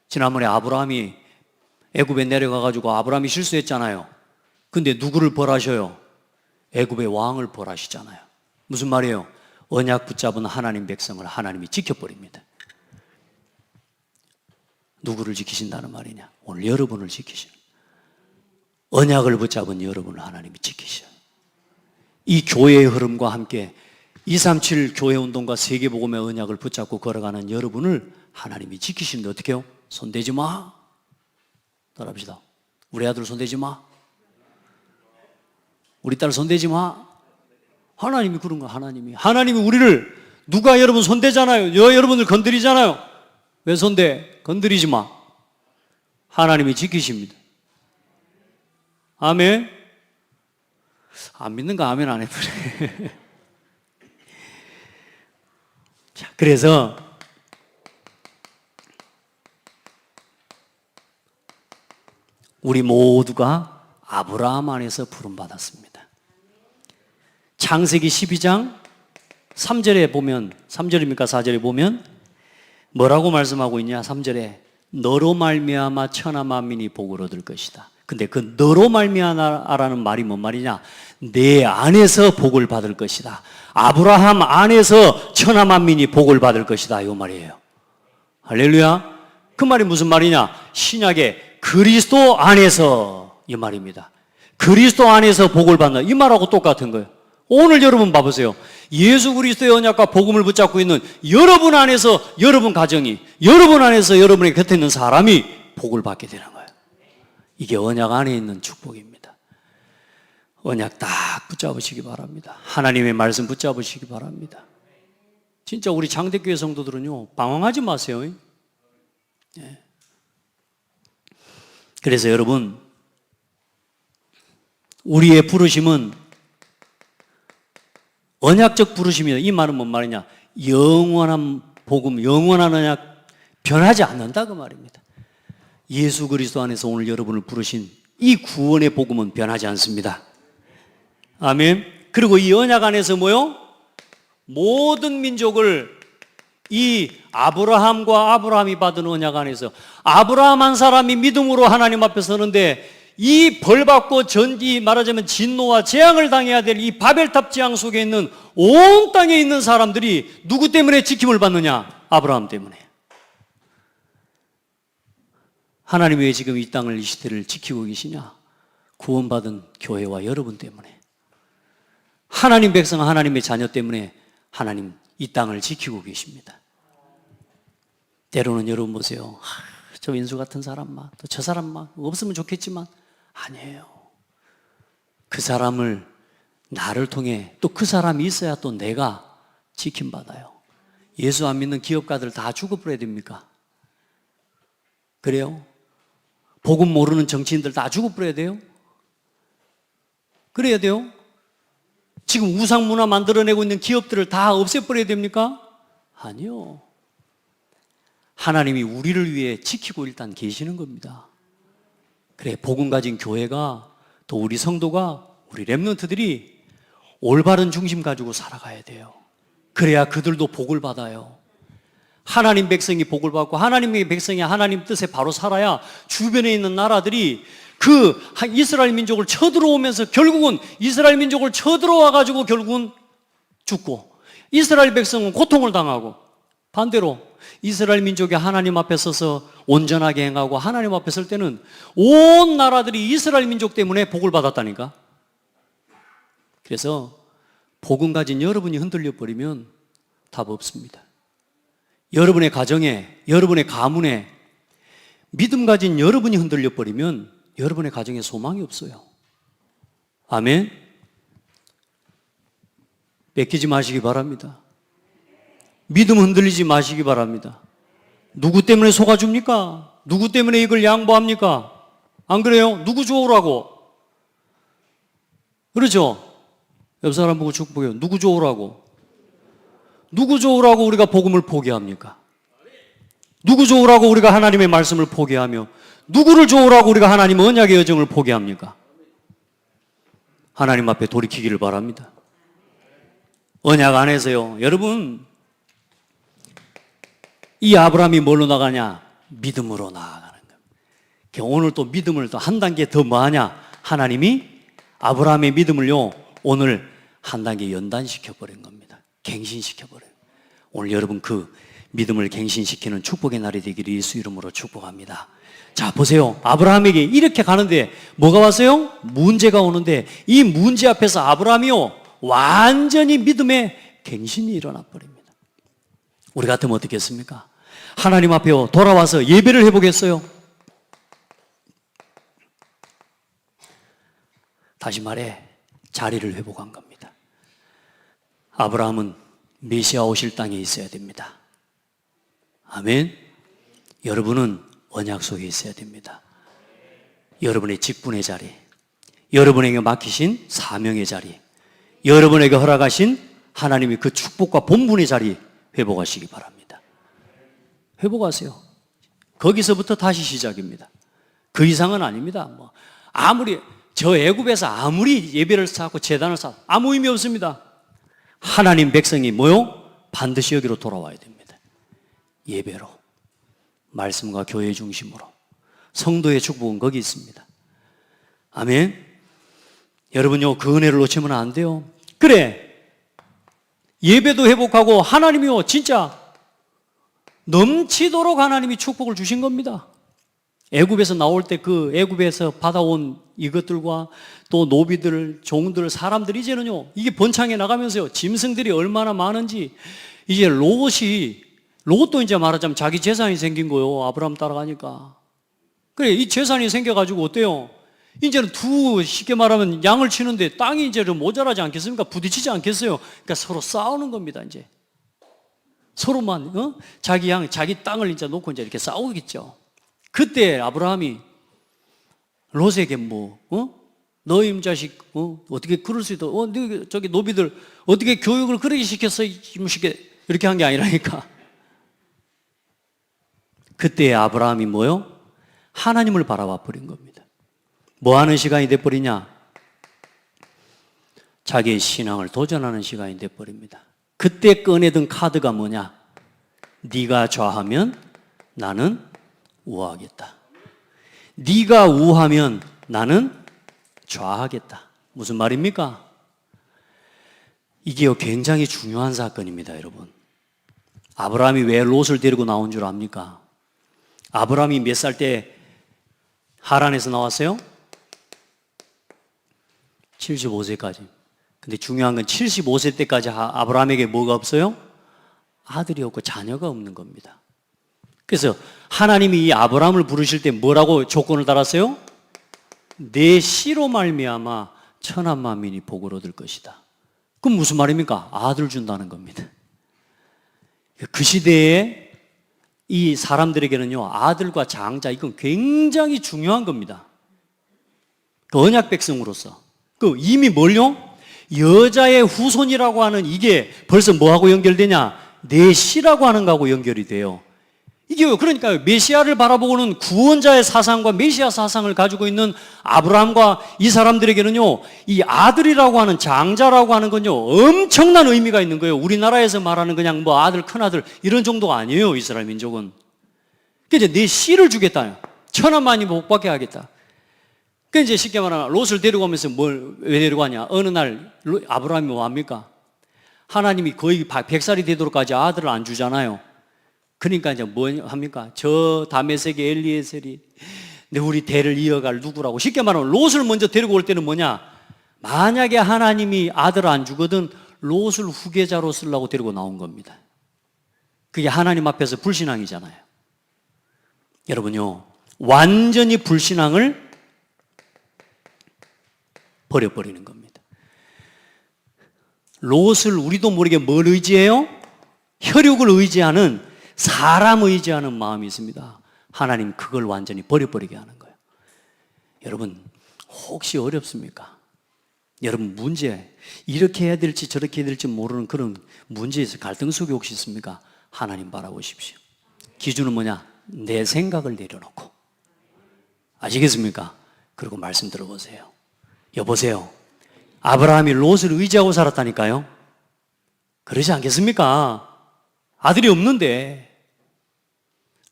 지난번에 아브라함이 애굽에 내려가가지고 아브라함이 실수했잖아요. 근데 누구를 벌하셔요? 애굽의 왕을 벌하시잖아요. 무슨 말이에요? 언약 붙잡은 하나님 백성을 하나님이 지켜버립니다. 누구를 지키신다는 말이냐? 오늘 여러분을 지키셔요. 언약을 붙잡은 여러분을 하나님이 지키셔요. 이 교회의 흐름과 함께 237 교회운동과 세계복음의 언약을 붙잡고 걸어가는 여러분을 하나님이 지키시는데 어떻게 해요? 손대지 마. 따라합시다. 우리 아들 손대지 마. 우리 딸 손대지 마. 하나님이 그런 거야. 하나님이 우리를, 누가 여러분 손대잖아요. 여러분들 건드리잖아요. 왜 손대? 건드리지 마. 하나님이 지키십니다. 아멘. 안 믿는 거 아멘 안 해버려. 자, 그래서 우리 모두가 아브라함 안에서 부름받았습니다. 창세기 12장 3절에 보면, 3절입니까 4절에 보면 뭐라고 말씀하고 있냐? 3절에 너로 말미암아 천하 만민이 복을 얻을 것이다. 근데 그 너로 말미암아라는 말이 뭔 말이냐? 내 안에서 복을 받을 것이다. 아브라함 안에서 천하 만민이 복을 받을 것이다. 이 말이에요. 할렐루야. 그 말이 무슨 말이냐? 신약의 그리스도 안에서, 이 말입니다. 그리스도 안에서 복을 받는다. 이 말하고 똑같은 거예요. 오늘 여러분 봐보세요. 예수 그리스도의 언약과 복음을 붙잡고 있는 여러분 안에서, 여러분 가정이, 여러분 안에서 여러분의 곁에 있는 사람이 복을 받게 되는 거예요. 이게 언약 안에 있는 축복입니다. 언약 딱 붙잡으시기 바랍니다. 하나님의 말씀 붙잡으시기 바랍니다. 진짜 우리 장대교회 성도들은요, 방황하지 마세요. 네. 그래서 여러분, 우리의 부르심은 언약적 부르심이다. 이 말은 뭔 말이냐? 영원한 복음, 영원한 언약, 변하지 않는다 그 말입니다. 예수 그리스도 안에서 오늘 여러분을 부르신 이 구원의 복음은 변하지 않습니다. 아멘. 그리고 이 언약 안에서 뭐요? 모든 민족을 이 아브라함이 받은 언약 안에서 아브라함 한 사람이 믿음으로 하나님 앞에 서는데 이 벌받고 전기 말하자면 진노와 재앙을 당해야 될 이 바벨탑 재앙 속에 있는 온 땅에 있는 사람들이 누구 때문에 지킴을 받느냐? 아브라함 때문에. 하나님이 왜 지금 이 땅을, 이 시대를 지키고 계시냐? 구원받은 교회와 여러분 때문에. 하나님 백성, 하나님의 자녀 때문에 하나님 이 땅을 지키고 계십니다. 때로는 여러분 보세요. 저 인수 같은 사람만, 또 저 사람만 없으면 좋겠지만 아니에요. 그 사람을 나를 통해 또 그 사람이 있어야 또 내가 지킴받아요. 예수 안 믿는 기업가들 다 죽어버려야 됩니까? 그래요? 복음 모르는 정치인들 다 죽어버려야 돼요? 그래야 돼요? 지금 우상문화 만들어내고 있는 기업들을 다 없애버려야 됩니까? 아니요. 하나님이 우리를 위해 지키고 일단 계시는 겁니다. 그래, 복음 가진 교회가, 또 우리 성도가, 우리 렘넌트들이 올바른 중심 가지고 살아가야 돼요. 그래야 그들도 복을 받아요. 하나님 백성이 복을 받고 하나님의 백성이 하나님 뜻에 바로 살아야 주변에 있는 나라들이 그 이스라엘 민족을 쳐들어오면서 결국은 이스라엘 민족을 쳐들어와 가지고 결국은 죽고 이스라엘 백성은 고통을 당하고 반대로 이스라엘 민족이 하나님 앞에 서서 온전하게 행하고 하나님 앞에 설 때는 온 나라들이 이스라엘 민족 때문에 복을 받았다니까. 그래서 복음 가진 여러분이 흔들려 버리면 답 없습니다. 여러분의 가정에, 여러분의 가문에 믿음 가진 여러분이 흔들려 버리면 여러분의 가정에 소망이 없어요. 아멘. 뺏기지 마시기 바랍니다. 믿음 흔들리지 마시기 바랍니다. 누구 때문에 속아줍니까? 누구 때문에 이걸 양보합니까? 안 그래요? 누구 좋으라고? 그렇죠? 옆 사람 보고 축복해요. 누구 좋으라고? 누구 좋으라고 우리가 복음을 포기합니까? 누구 좋으라고 우리가 하나님의 말씀을 포기하며 누구를 좋으라고 우리가 하나님의 언약의 여정을 포기합니까? 하나님 앞에 돌이키기를 바랍니다. 언약 안에서요. 여러분, 이 아브라함이 뭘로 나가냐? 믿음으로 나아가는 거예요. 오늘 또 믿음을 또 한 단계 더 뭐하냐? 하나님이 아브라함의 믿음을요, 오늘 한 단계 연단시켜버린 겁니다. 갱신시켜버려요. 오늘 여러분 그 믿음을 갱신시키는 축복의 날이 되기를 예수 이름으로 축복합니다. 자, 보세요. 아브라함에게 이렇게 가는데 뭐가 왔어요? 문제가 오는데 이 문제 앞에서 아브라함이요, 완전히 믿음의 갱신이 일어나 버립니다. 우리 같으면 어떻겠습니까? 하나님 앞에 돌아와서 예배를 해보겠어요? 다시 말해 자리를 회복한 겁니다. 아브라함은 메시아 오실 땅에 있어야 됩니다. 아멘. 여러분은 언약 속에 있어야 됩니다. 여러분의 직분의 자리, 여러분에게 맡기신 사명의 자리, 여러분에게 허락하신 하나님의 그 축복과 본분의 자리 회복하시기 바랍니다. 회복하세요. 거기서부터 다시 시작입니다. 그 이상은 아닙니다. 아무리 저 애굽에서 아무리 예배를 쌓고 제단을 쌓고 아무 의미 없습니다. 하나님 백성이 뭐요? 반드시 여기로 돌아와야 됩니다. 예배로, 말씀과 교회 중심으로. 성도의 축복은 거기 있습니다. 아멘. 여러분요, 그 은혜를 놓치면 안 돼요. 그래, 예배도 회복하고 하나님이요, 진짜 넘치도록 하나님이 축복을 주신 겁니다. 애굽에서 나올 때 그 애굽에서 받아온 이것들과 또 노비들, 종들, 사람들이 이제는요, 이게 번창해 나가면서요, 짐승들이 얼마나 많은지, 이제 롯도 이제 말하자면 자기 재산이 생긴 거요. 아브라함 따라가니까. 그래, 이 재산이 생겨가지고 어때요? 이제는 쉽게 말하면 양을 치는데 땅이 이제 좀 모자라지 않겠습니까? 부딪히지 않겠어요? 그러니까 서로 싸우는 겁니다, 이제. 서로만, 자기 자기 땅을 이제 놓고 이제 이렇게 싸우겠죠. 그때 아브라함이 롯에게 너 임자식 어떻게 그럴 수 있어? 저기 노비들 어떻게 교육을 그렇게 시켰어? 이렇게 한 게 아니라니까. 그때 아브라함이 뭐요? 하나님을 바라봐 버린 겁니다. 뭐 하는 시간이 돼 버리냐? 자기의 신앙을 도전하는 시간이 돼 버립니다. 그때 꺼내던 카드가 뭐냐? 네가 좌하면 나는 우하겠다. 네가 우하면 나는 좌하겠다. 무슨 말입니까? 이게 굉장히 중요한 사건입니다, 여러분. 아브라함이 왜 롯을 데리고 나온 줄 압니까? 아브라함이 몇 살 때 하란에서 나왔어요? 75세까지. 근데 중요한 건 75세 때까지 아브라함에게 뭐가 없어요? 아들이 없고 자녀가 없는 겁니다. 그래서 하나님이 이 아브라함을 부르실 때 뭐라고 조건을 달았어요? 내 씨로 말미암아 천한 만민이 복을 얻을 것이다. 그럼 무슨 말입니까? 아들 준다는 겁니다. 그 시대에 이 사람들에게는요, 아들과 장자, 이건 굉장히 중요한 겁니다. 그 언약 백성으로서. 그 이미 뭘요? 여자의 후손이라고 하는 이게 벌써 뭐하고 연결되냐? 내 씨라고 하는 거하고 연결이 돼요. 이게 그러니까 메시아를 바라보고는 구원자의 사상과 메시아 사상을 가지고 있는 아브라함과 이 사람들에게는요, 이 아들이라고 하는 장자라고 하는 건요, 엄청난 의미가 있는 거예요. 우리나라에서 말하는 그냥 뭐 아들, 큰아들 이런 정도가 아니에요, 이스라엘 민족은. 그러니까 이제 내 씨를 주겠다. 천한만이 복받게 하겠다. 그 이제 쉽게 말하면 롯을 데리고 오면서 왜 데리고 가냐? 어느 날 아브라함이 뭐 합니까? 하나님이 거의 100살이 되도록까지 아들을 안 주잖아요. 그러니까 이제 뭐 합니까? 저 다메섹의 엘리에셀이 우리 대를 이어갈 누구라고. 쉽게 말하면 롯을 먼저 데리고 올 때는 뭐냐? 만약에 하나님이 아들을 안 주거든 롯을 후계자로 쓰려고 데리고 나온 겁니다. 그게 하나님 앞에서 불신앙이잖아요. 여러분요, 완전히 불신앙을 버려버리는 겁니다. 롯을 우리도 모르게 뭘 의지해요? 혈육을 의지하는, 사람 의지하는 마음이 있습니다. 하나님 그걸 완전히 버려버리게 하는 거예요. 여러분 혹시 어렵습니까? 여러분 문제, 이렇게 해야 될지 저렇게 해야 될지 모르는 그런 문제에서 갈등 속에 혹시 있습니까? 하나님 바라보십시오. 기준은 뭐냐? 내 생각을 내려놓고. 아시겠습니까? 그리고 말씀 들어보세요. 여보세요, 아브라함이 롯을 의지하고 살았다니까요. 그러지 않겠습니까? 아들이 없는데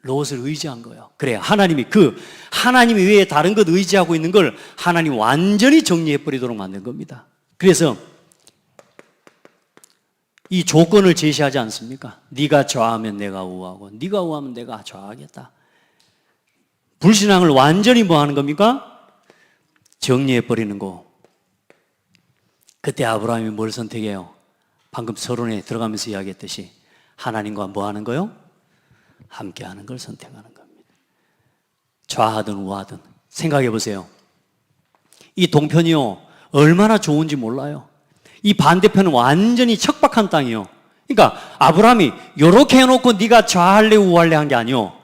롯을 의지한 거예요. 그래요. 하나님이 외에 다른 것 의지하고 있는 걸 하나님 완전히 정리해버리도록 만든 겁니다. 그래서 이 조건을 제시하지 않습니까? 네가 좌하면 내가 우하고 네가 우하면 내가 좌하겠다. 불신앙을 완전히 뭐 하는 겁니까? 정리해버리는 거. 그때 아브라함이 뭘 선택해요? 방금 서론에 들어가면서 이야기했듯이 하나님과 뭐 하는 거요? 함께 하는 걸 선택하는 겁니다. 좌하든 우하든 생각해 보세요. 이 동편이요, 얼마나 좋은지 몰라요. 이 반대편은 완전히 척박한 땅이요. 그러니까 아브라함이 이렇게 해놓고 네가 좌할래 우할래 한 게 아니요,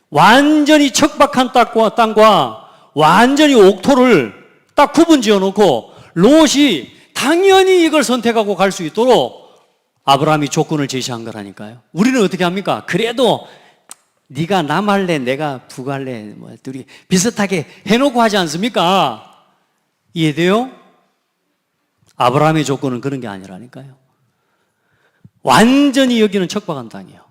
완전히 척박한 땅과 완전히 옥토를 딱 구분 지어놓고 롯이 당연히 이걸 선택하고 갈 수 있도록 아브라함이 조건을 제시한 거라니까요. 우리는 어떻게 합니까? 그래도 네가 남할래 내가 북할래 뭐 둘이 비슷하게 해놓고 하지 않습니까? 이해돼요? 아브라함의 조건은 그런 게 아니라니까요. 완전히 여기는 척박한 땅이에요.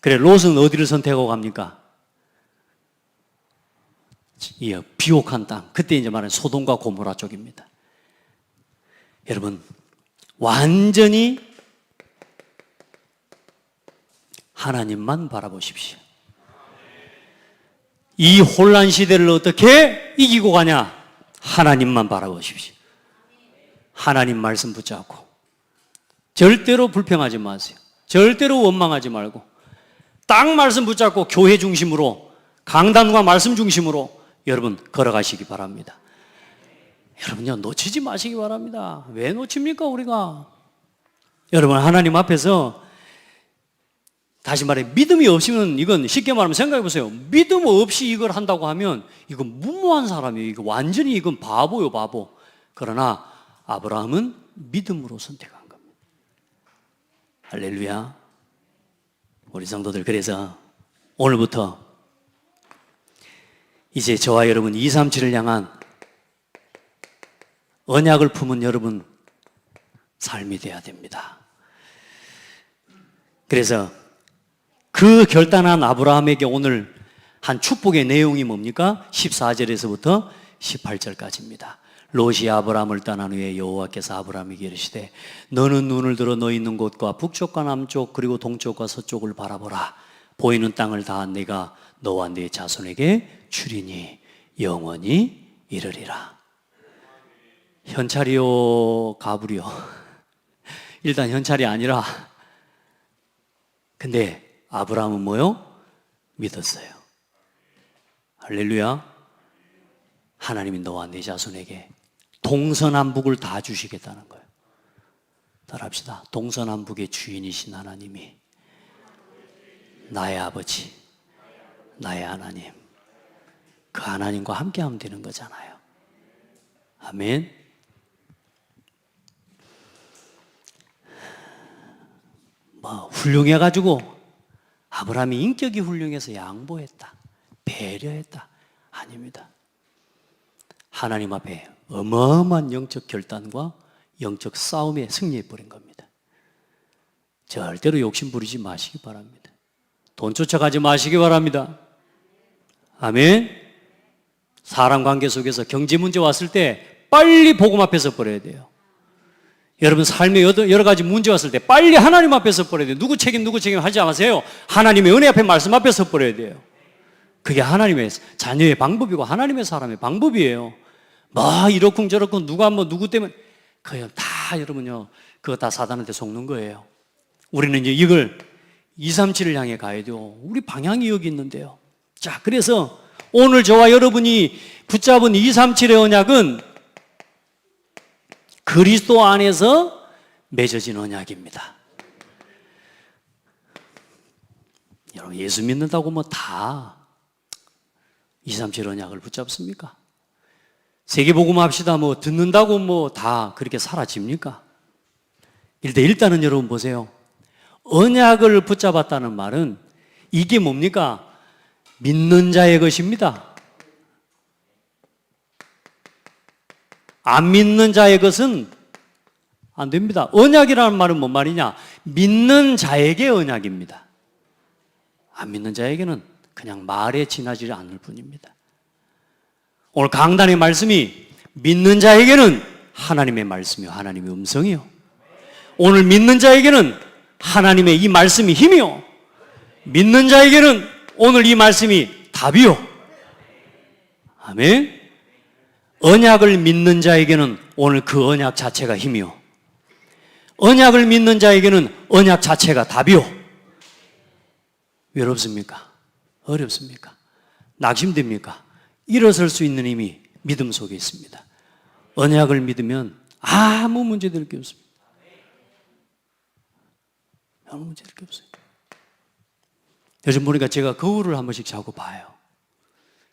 그래, 롯은 어디를 선택하고 갑니까? 이 비옥한 땅, 그때 이제 말하는 소돔과 고모라 쪽입니다. 여러분 완전히 하나님만 바라보십시오. 이 혼란 시대를 어떻게 이기고 가냐? 하나님만 바라보십시오. 하나님 말씀 붙잡고 절대로 불평하지 마세요. 절대로 원망하지 말고 딱 말씀 붙잡고 교회 중심으로, 강단과 말씀 중심으로 여러분 걸어가시기 바랍니다. 여러분요, 놓치지 마시기 바랍니다. 왜 놓칩니까 우리가? 여러분 하나님 앞에서 다시 말해 믿음이 없으면 이건 쉽게 말하면 생각해 보세요. 믿음 없이 이걸 한다고 하면 이건 무모한 사람이에요. 이거 완전히 이건 바보요, 바보. 그러나 아브라함은 믿음으로 선택한 겁니다. 할렐루야. 우리 성도들, 그래서 오늘부터 이제 저와 여러분 237을 향한 언약을 품은 여러분 삶이 돼야 됩니다. 그래서 그 결단한 아브라함에게 오늘 한 축복의 내용이 뭡니까? 14절에서부터 18절까지입니다. 롯이 아브라함을 떠난 후에 여호와께서 아브라함에게 이르시되 너는 눈을 들어 너 있는 곳과 북쪽과 남쪽 그리고 동쪽과 서쪽을 바라보라. 보이는 땅을 다 내가 너와 네 자손에게 주리니 영원히 이르리라. 현찰이요 가불이요? 일단 현찰이 아니라, 근데 아브라함은 뭐요? 믿었어요. 할렐루야. 하나님이 너와 네 자손에게 동서남북을 다 주시겠다는 거예요. 따라합시다. 동서남북의 주인이신 하나님이 나의 아버지, 나의 하나님, 그 하나님과 함께하면 되는 거잖아요. 아멘. 훌륭해가지고 아브라함이 인격이 훌륭해서 양보했다, 배려했다. 아닙니다. 하나님 앞에 어마어마한 영적 결단과 영적 싸움에 승리해버린 겁니다. 절대로 욕심 부리지 마시기 바랍니다. 돈 쫓아가지 마시기 바랍니다. 아멘. 사람 관계 속에서 경제 문제 왔을 때 빨리 복음 앞에 서버려야 돼요. 여러분 삶에 여러 가지 문제 왔을 때 빨리 하나님 앞에 서버려야 돼요. 누구 책임 하지 마세요. 하나님의 은혜 앞에 말씀 앞에 서버려야 돼요. 그게 하나님의 자녀의 방법이고 하나님의 사람의 방법이에요. 이러쿵저러쿵 누가 누구 때문에, 그냥 다 여러분요, 그거 다 사단한테 속는 거예요. 우리는 이제 이걸 237을 향해 가야 돼요. 우리 방향이 여기 있는데요. 자, 그래서 오늘 저와 여러분이 붙잡은 237의 언약은 그리스도 안에서 맺어진 언약입니다. 여러분, 예수 믿는다고 다 237 언약을 붙잡습니까? 세계복음 합시다 듣는다고 다 그렇게 사라집니까? 일단은 여러분 보세요. 언약을 붙잡았다는 말은 이게 뭡니까? 믿는 자의 것입니다. 안 믿는 자의 것은 안 됩니다. 언약이라는 말은 뭔 말이냐? 믿는 자에게 언약입니다. 안 믿는 자에게는 그냥 말에 지나지 않을 뿐입니다. 오늘 강단의 말씀이 믿는 자에게는 하나님의 말씀이요, 하나님의 음성이요. 오늘 믿는 자에게는 하나님의 이 말씀이 힘이요, 믿는 자에게는 오늘 이 말씀이 답이요. 아멘. 언약을 믿는 자에게는 오늘 그 언약 자체가 힘이요, 언약을 믿는 자에게는 언약 자체가 답이요. 외롭습니까? 어렵습니까? 낙심됩니까? 일어설 수 있는 힘이 믿음 속에 있습니다. 언약을 믿으면 아무 문제될 게 없습니다. 아무 문제될 게 없어요. 요즘 보니까 제가 거울을 한 번씩 자고 봐요.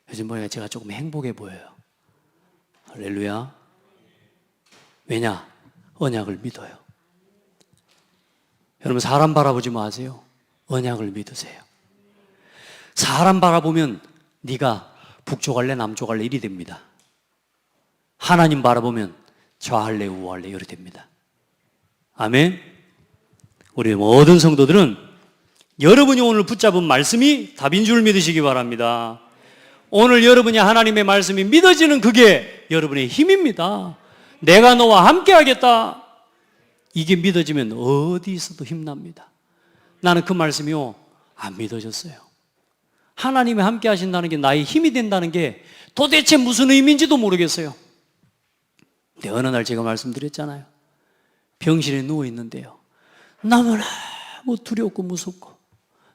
요즘 보니까 제가 조금 행복해 보여요. 할렐루야. 왜냐? 언약을 믿어요. 여러분, 사람 바라보지 마세요. 언약을 믿으세요. 사람 바라보면 네가 북쪽 할래 남쪽 할래 이리 됩니다. 하나님 바라보면 좌할래 우할래 이리 됩니다. 아멘. 우리 모든 성도들은 여러분이 오늘 붙잡은 말씀이 답인 줄 믿으시기 바랍니다. 오늘 여러분이 하나님의 말씀이 믿어지는 그게 여러분의 힘입니다. 내가 너와 함께 하겠다, 이게 믿어지면 어디 있어도 힘납니다. 나는 그 말씀이요, 안 믿어졌어요. 하나님이 함께 하신다는 게 나의 힘이 된다는 게 도대체 무슨 의미인지도 모르겠어요. 근데 어느 날 제가 말씀드렸잖아요. 병실에 누워 있는데요, 너무너무 두렵고 무섭고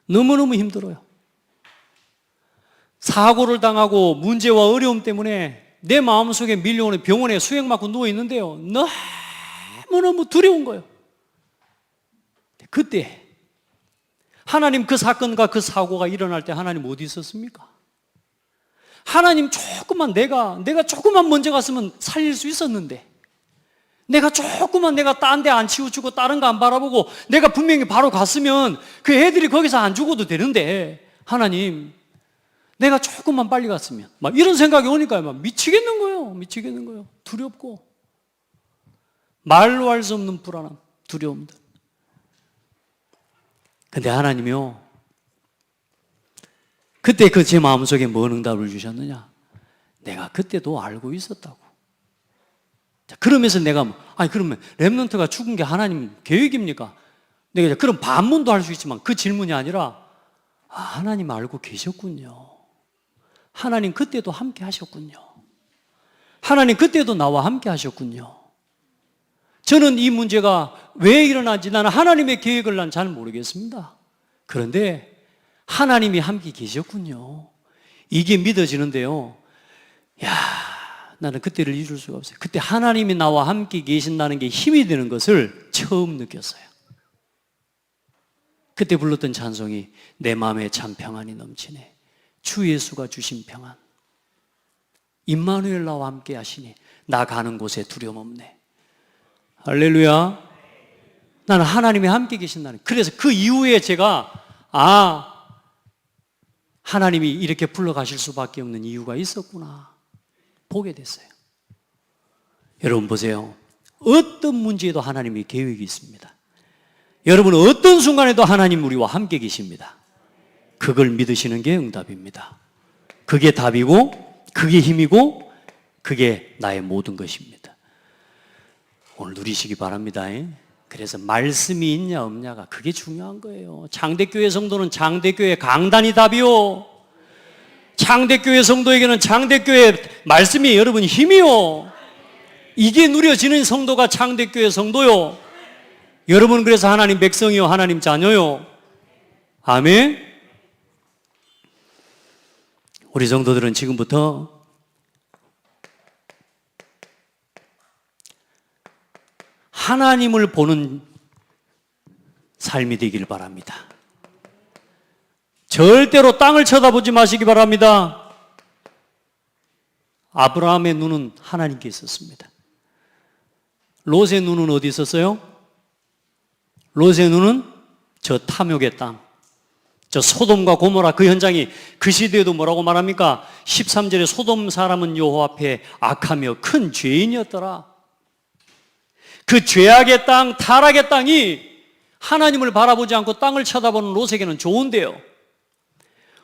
너무너무 힘들어요. 사고를 당하고 문제와 어려움 때문에 내 마음속에 밀려오는 병원에 수액 맞고 누워 있는데요, 너무너무 두려운 거예요. 그때 하나님 그 사건과 그 사고가 일어날 때 하나님 어디 있었습니까? 하나님 조금만 내가 조금만 먼저 갔으면 살릴 수 있었는데, 내가 조금만 내가 딴 데 안 치우치고 다른 거 안 바라보고 내가 분명히 바로 갔으면 그 애들이 거기서 안 죽어도 되는데, 하나님 내가 조금만 빨리 갔으면, 막 이런 생각이 오니까 막 미치겠는 거예요. 두렵고 말로 할 수 없는 불안함, 두려움들. 근데 하나님이요, 그때 그 제 마음속에 뭔 응답을 주셨느냐? 내가 그때도 알고 있었다고. 자, 그러면서 내가, 아니 그러면 렘넌트가 죽은 게 하나님 계획입니까? 내가 그럼 반문도 할 수 있지만 그 질문이 아니라, 아, 하나님 알고 계셨군요. 하나님 그때도 함께 하셨군요. 하나님 그때도 나와 함께 하셨군요. 저는 이 문제가 왜 일어난지 나는 하나님의 계획을 난 잘 모르겠습니다. 그런데 하나님이 함께 계셨군요. 이게 믿어지는데요. 야, 나는 그때를 잊을 수가 없어요. 그때 하나님이 나와 함께 계신다는 게 힘이 되는 것을 처음 느꼈어요. 그때 불렀던 찬송이 내 마음에 참 평안이 넘치네. 주 예수가 주신 평안. 임마누엘 나와 함께 하시니 나 가는 곳에 두려움 없네. 할렐루야. 나는 하나님이 함께 계신다는. 그래서 그 이후에 제가 하나님이 이렇게 불러가실 수밖에 없는 이유가 있었구나 보게 됐어요. 여러분 보세요. 어떤 문제에도 하나님이 계획이 있습니다. 여러분 어떤 순간에도 하나님 우리와 함께 계십니다. 그걸 믿으시는 게 응답입니다. 그게 답이고 그게 힘이고 그게 나의 모든 것입니다. 오늘 누리시기 바랍니다. 그래서 말씀이 있냐 없냐가 그게 중요한 거예요. 장대교회 성도는 장대교회 강단이 답이요. 장대교회 성도에게는 장대교회 말씀이 여러분 힘이요. 이게 누려지는 성도가 장대교회 성도요. 여러분 그래서 하나님 백성이요, 하나님 자녀요. 아멘. 우리 성도들은 지금부터 하나님을 보는 삶이 되길 바랍니다. 절대로 땅을 쳐다보지 마시기 바랍니다. 아브라함의 눈은 하나님께 있었습니다. 롯의 눈은 어디 있었어요? 롯의 눈은 저 탐욕의 땅, 저 소돔과 고모라 그 현장이 그 시대에도 뭐라고 말합니까? 13절에 소돔 사람은 여호와 앞에 악하며 큰 죄인이었더라. 그 죄악의 땅, 타락의 땅이 하나님을 바라보지 않고 땅을 쳐다보는 롯에게는 좋은데요.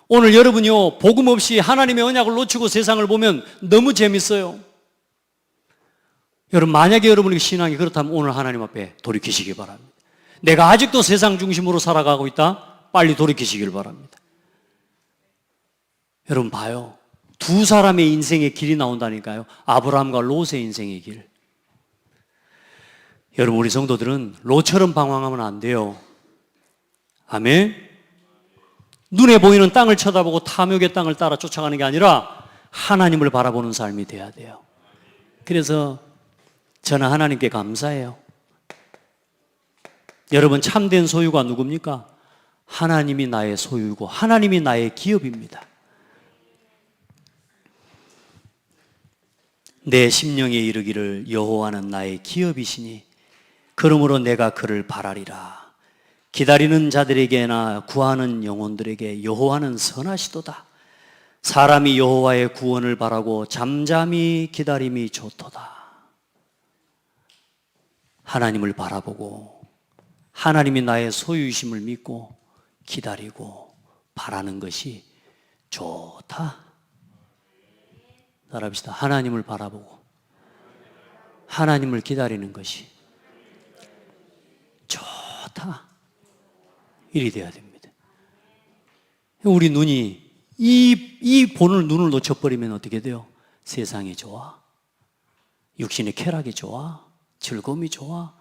오늘 여러분이요, 복음 없이 하나님의 언약을 놓치고 세상을 보면 너무 재밌어요. 여러분, 만약에 여러분의 신앙이 그렇다면 오늘 하나님 앞에 돌이키시기 바랍니다. 내가 아직도 세상 중심으로 살아가고 있다? 빨리 돌이키시길 바랍니다. 여러분 봐요. 두 사람의 인생의 길이 나온다니까요. 아브라함과 롯의 인생의 길. 여러분 우리 성도들은 롯처럼 방황하면 안 돼요. 아멘. 눈에 보이는 땅을 쳐다보고 탐욕의 땅을 따라 쫓아가는 게 아니라 하나님을 바라보는 삶이 돼야 돼요. 그래서 저는 하나님께 감사해요. 여러분 참된 소유가 누굽니까? 하나님이 나의 소유고 하나님이 나의 기업입니다. 내 심령에 이르기를 여호와는 나의 기업이시니 그러므로 내가 그를 바라리라. 기다리는 자들에게나 구하는 영혼들에게 여호와는 선하시도다. 사람이 여호와의 구원을 바라고 잠잠히 기다림이 좋도다. 하나님을 바라보고 하나님이 나의 소유이심을 믿고 기다리고 바라는 것이 좋다. 따라합시다. 하나님을 바라보고 하나님을 기다리는 것이 좋다. 일이 돼야 됩니다. 우리 눈이 이 본을 눈을 놓쳐버리면 어떻게 돼요? 세상이 좋아, 육신의 쾌락이 좋아, 즐거움이 좋아,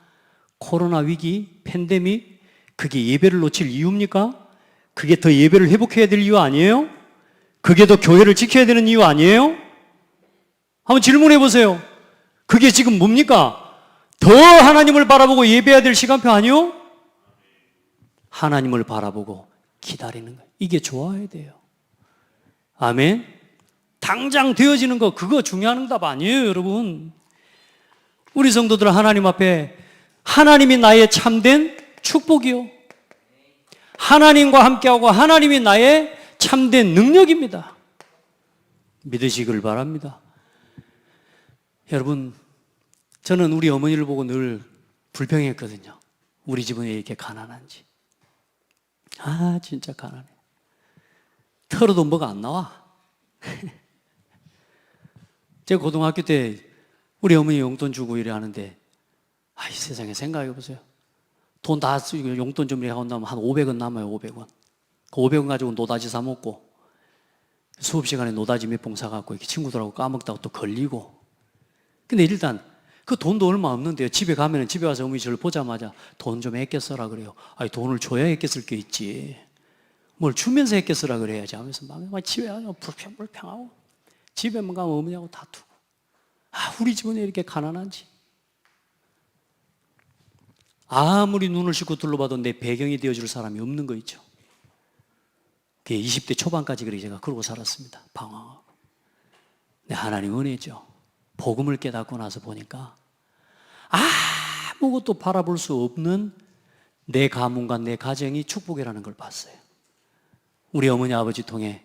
코로나 위기, 팬데믹, 그게 예배를 놓칠 이유입니까? 그게 더 예배를 회복해야 될 이유 아니에요? 그게 더 교회를 지켜야 되는 이유 아니에요? 한번 질문해 보세요. 그게 지금 뭡니까? 더 하나님을 바라보고 예배해야 될 시간표 아니요? 하나님을 바라보고 기다리는 거예요. 이게 좋아야 돼요. 아멘. 당장 되어지는 거 그거 중요한 응답 아니에요, 여러분. 우리 성도들은 하나님 앞에 하나님이 나의 참된 축복이요, 하나님과 함께하고 하나님이 나의 참된 능력입니다. 믿으시길 바랍니다. 여러분, 저는 우리 어머니를 보고 늘 불평했거든요. 우리 집은 왜 이렇게 가난한지. 아, 진짜 가난해. 털어도 뭐가 안 나와. 제가 고등학교 때 우리 어머니 용돈 주고 이래 하는데, 이 세상에 생각해 보세요. 돈 다 쓰고 용돈 좀 이렇게 하고 나면 한 500원 남아요, 500원. 그 500원 가지고 노다지 사 먹고, 수업 시간에 노다지 몇 봉 사갖고 이렇게 친구들하고 까먹다가 또 걸리고. 근데 일단 그 돈도 얼마 없는데요. 집에 가면은 집에 와서 어머니 저를 보자마자 돈 좀 아껴 써라 그래요. 아니, 돈을 줘야 아껴 쓸 게 있지. 뭘 주면서 아껴 쓰라 그래야지 하면서 막 집에 가서 불평하고, 집에만 가면 어머니하고 다투고. 우리 집은 왜 이렇게 가난한지. 아무리 눈을 씻고 둘러봐도 내 배경이 되어줄 사람이 없는 거 있죠. 그게 20대 초반까지 그렇게 제가 그러고 살았습니다. 방황하고. 근데 하나님 은혜죠. 복음을 깨닫고 나서 보니까 아무것도 바라볼 수 없는 내 가문과 내 가정이 축복이라는 걸 봤어요. 우리 어머니 아버지 통해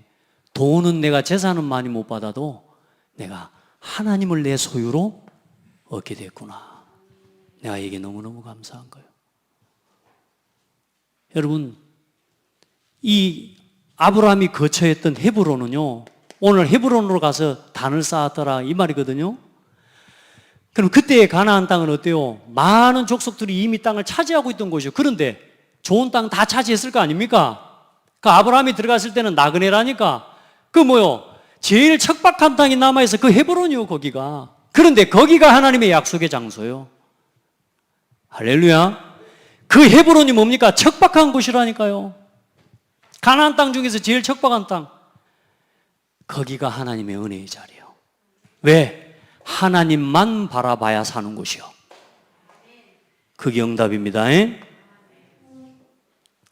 돈은 내가 재산은 많이 못 받아도 내가 하나님을 내 소유로 얻게 됐구나. 내가 이게 너무너무 감사한 거예요. 여러분, 이 아브라함이 거처했던 헤브론은요, 오늘 헤브론으로 가서 단을 쌓았더라 이 말이거든요. 그럼 그때의 가나안 땅은 어때요? 많은 족속들이 이미 땅을 차지하고 있던 곳이요. 그런데 좋은 땅 다 차지했을 거 아닙니까? 그 아브라함이 들어갔을 때는 나그네라니까. 그 뭐요? 제일 척박한 땅이 남아있어. 그 헤브론이요, 거기가. 그런데 거기가 하나님의 약속의 장소요. 할렐루야. 그 헤브론이 뭡니까? 척박한 곳이라니까요. 가나안 땅 중에서 제일 척박한 땅. 거기가 하나님의 은혜의 자리요. 왜? 하나님만 바라봐야 사는 곳이요. 그게 응답입니다.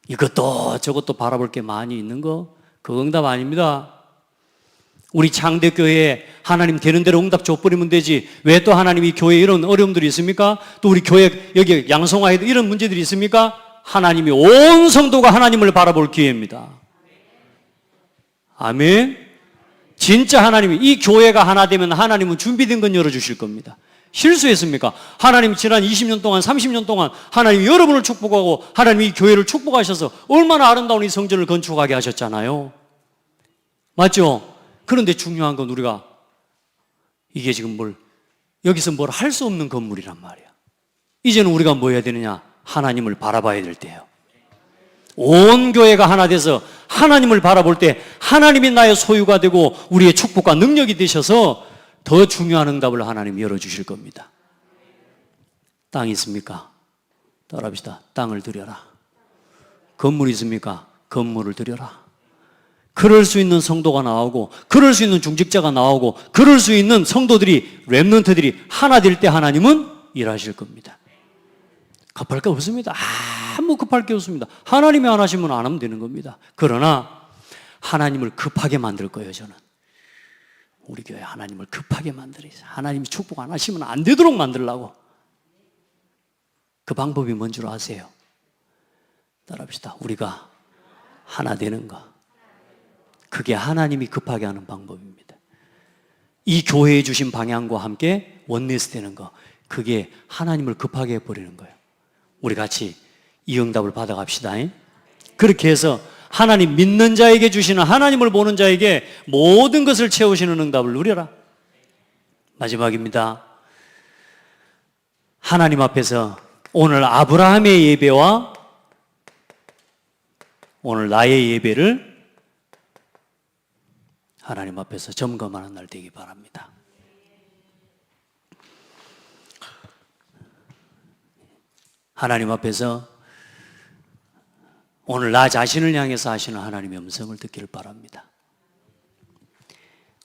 이것도 저것도 바라볼 게 많이 있는 거, 그거 응답 아닙니다. 우리 창대교회에 하나님 되는 대로 응답 줘버리면 되지. 왜 또 하나님이 교회에 이런 어려움들이 있습니까? 또 우리 교회 여기 양성화에도 이런 문제들이 있습니까? 하나님이 온 성도가 하나님을 바라볼 기회입니다. 아멘. 진짜 하나님이, 이 교회가 하나 되면 하나님은 준비된 건 열어주실 겁니다. 실수했습니까? 하나님 지난 20년 동안 30년 동안 하나님이 여러분을 축복하고 하나님이 이 교회를 축복하셔서 얼마나 아름다운 이 성전을 건축하게 하셨잖아요. 맞죠? 그런데 중요한 건 우리가 이게 지금 여기서 뭘 할 수 없는 건물이란 말이야. 이제는 우리가 뭐 해야 되느냐? 하나님을 바라봐야 될 때예요. 온 교회가 하나 돼서 하나님을 바라볼 때 하나님이 나의 소유가 되고 우리의 축복과 능력이 되셔서 더 중요한 응답을 하나님이 열어주실 겁니다. 땅 있습니까? 따라합시다. 땅을 드려라. 건물 있습니까? 건물을 드려라. 그럴 수 있는 성도가 나오고, 그럴 수 있는 중직자가 나오고, 그럴 수 있는 성도들이, 렘넌트들이 하나 될 때 하나님은 일하실 겁니다. 급할 게 없습니다. 아무 급할 게 없습니다. 하나님이 안 하시면 안 하면 되는 겁니다. 그러나 하나님을 급하게 만들 거예요, 저는. 우리 교회 하나님을 급하게 만들어요. 하나님이 축복 안 하시면 안 되도록 만들려고. 그 방법이 뭔 줄 아세요? 따라합시다. 우리가 하나 되는 거. 그게 하나님이 급하게 하는 방법입니다. 이 교회에 주신 방향과 함께 원네스 되는 거. 그게 하나님을 급하게 해버리는 거예요. 우리 같이 이 응답을 받아갑시다. 그렇게 해서 하나님 믿는 자에게 주시는, 하나님을 보는 자에게 모든 것을 채우시는 응답을 누려라. 마지막입니다. 하나님 앞에서 오늘 아브라함의 예배와 오늘 나의 예배를 하나님 앞에서 점검하는 날 되기 바랍니다. 하나님 앞에서 오늘 나 자신을 향해서 하시는 하나님의 음성을 듣기를 바랍니다.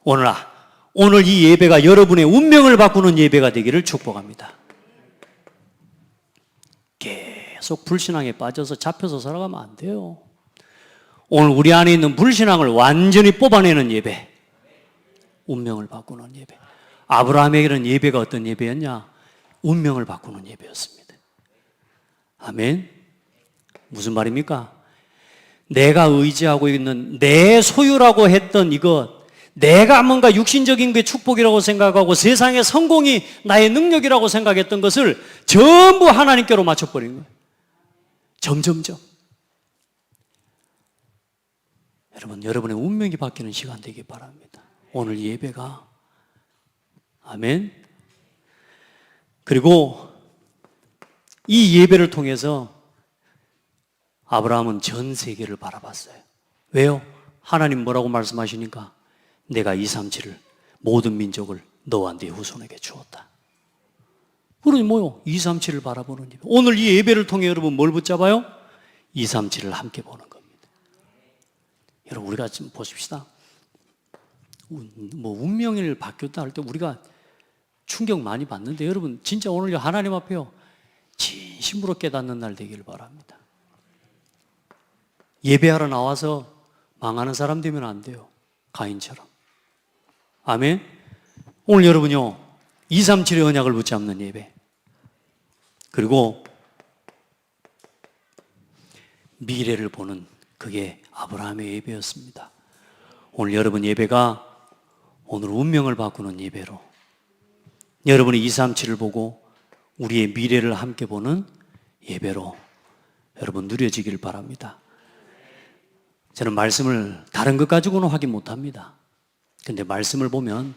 오늘 이 예배가 여러분의 운명을 바꾸는 예배가 되기를 축복합니다. 계속 불신앙에 빠져서 잡혀서 살아가면 안 돼요. 오늘 우리 안에 있는 불신앙을 완전히 뽑아내는 예배, 운명을 바꾸는 예배. 아브라함에게는 예배가 어떤 예배였냐? 운명을 바꾸는 예배였습니다. 아멘. 무슨 말입니까? 내가 의지하고 있는 내 소유라고 했던 이것, 내가 뭔가 육신적인 게 축복이라고 생각하고 세상의 성공이 나의 능력이라고 생각했던 것을 전부 하나님께로 맞춰버린 거예요. 점점점. 여러분, 여러분의 운명이 바뀌는 시간 되길 바랍니다. 오늘 예배가. 아멘. 그리고 이 예배를 통해서 아브라함은 전 세계를 바라봤어요. 왜요? 하나님 뭐라고 말씀하시니까 내가 237을 모든 민족을 너와 네 후손에게 주었다. 그러니 뭐요? 237을 바라보는 예배. 오늘 이 예배를 통해 여러분 뭘 붙잡아요? 237을 함께 보는 겁니다. 여러분, 우리가 지금 보십시다. 뭐 운명을 바뀌었다 할 때 우리가 충격 많이 받는데 여러분 진짜 오늘 하나님 앞에요 진심으로 깨닫는 날 되기를 바랍니다. 예배하러 나와서 망하는 사람 되면 안 돼요. 가인처럼. 아멘. 오늘 여러분요 237의 언약을 붙잡는 예배, 그리고 미래를 보는 그게 아브라함의 예배였습니다. 오늘 여러분 예배가 오늘 운명을 바꾸는 예배로, 여러분이 237을 보고 우리의 미래를 함께 보는 예배로 여러분 누려지길 바랍니다. 저는 말씀을 다른 것 가지고는 확인 못합니다. 근데 말씀을 보면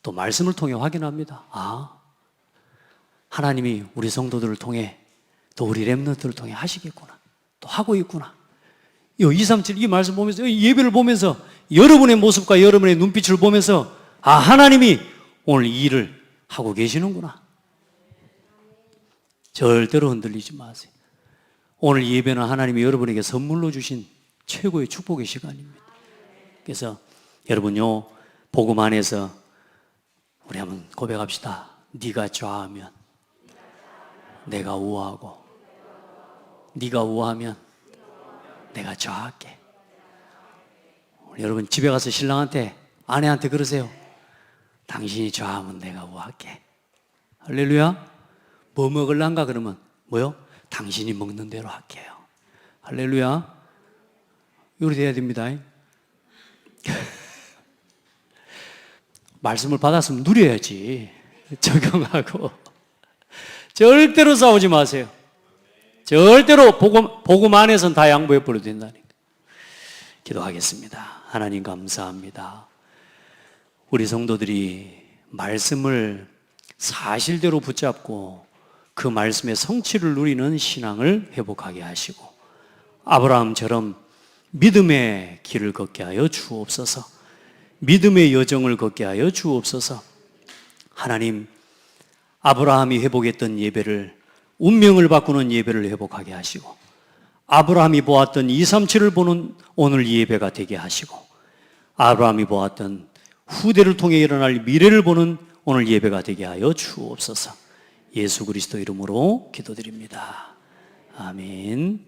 또 말씀을 통해 확인합니다. 아, 하나님이 우리 성도들을 통해 또 우리 렘넌트를 통해 하시겠구나, 또 하고 있구나. 이 237 이 말씀 보면서, 이 예배를 보면서 여러분의 모습과 여러분의 눈빛을 보면서 아, 하나님이 오늘 이 일을 하고 계시는구나. 절대로 흔들리지 마세요. 오늘 예배는 하나님이 여러분에게 선물로 주신 최고의 축복의 시간입니다. 그래서 여러분요 복음 안에서 우리 한번 고백합시다. 네가 좌하면 내가 우하고, 네가 우하면 내가 좌할게. 여러분 집에 가서 신랑한테, 아내한테 그러세요. 당신이 좌하면 내가 우할게. 할렐루야. 뭐 먹을란가 그러면 뭐요? 당신이 먹는 대로 할게요. 할렐루야. 이렇게 돼야 됩니다. 말씀을 받았으면 누려야지. 적용하고. 절대로 싸우지 마세요. 절대로 복음 안에서는 다 양보해 버려도 된다니까. 기도하겠습니다. 하나님 감사합니다. 우리 성도들이 말씀을 사실대로 붙잡고 그 말씀의 성취를 누리는 신앙을 회복하게 하시고 아브라함처럼 믿음의 길을 걷게 하여 주옵소서. 믿음의 여정을 걷게 하여 주옵소서. 하나님, 아브라함이 회복했던 예배를, 운명을 바꾸는 예배를 회복하게 하시고 아브라함이 보았던 237을 보는 오늘 예배가 되게 하시고 아브라함이 보았던 후대를 통해 일어날 미래를 보는 오늘 예배가 되게 하여 주옵소서. 예수 그리스도 이름으로 기도드립니다. 아멘.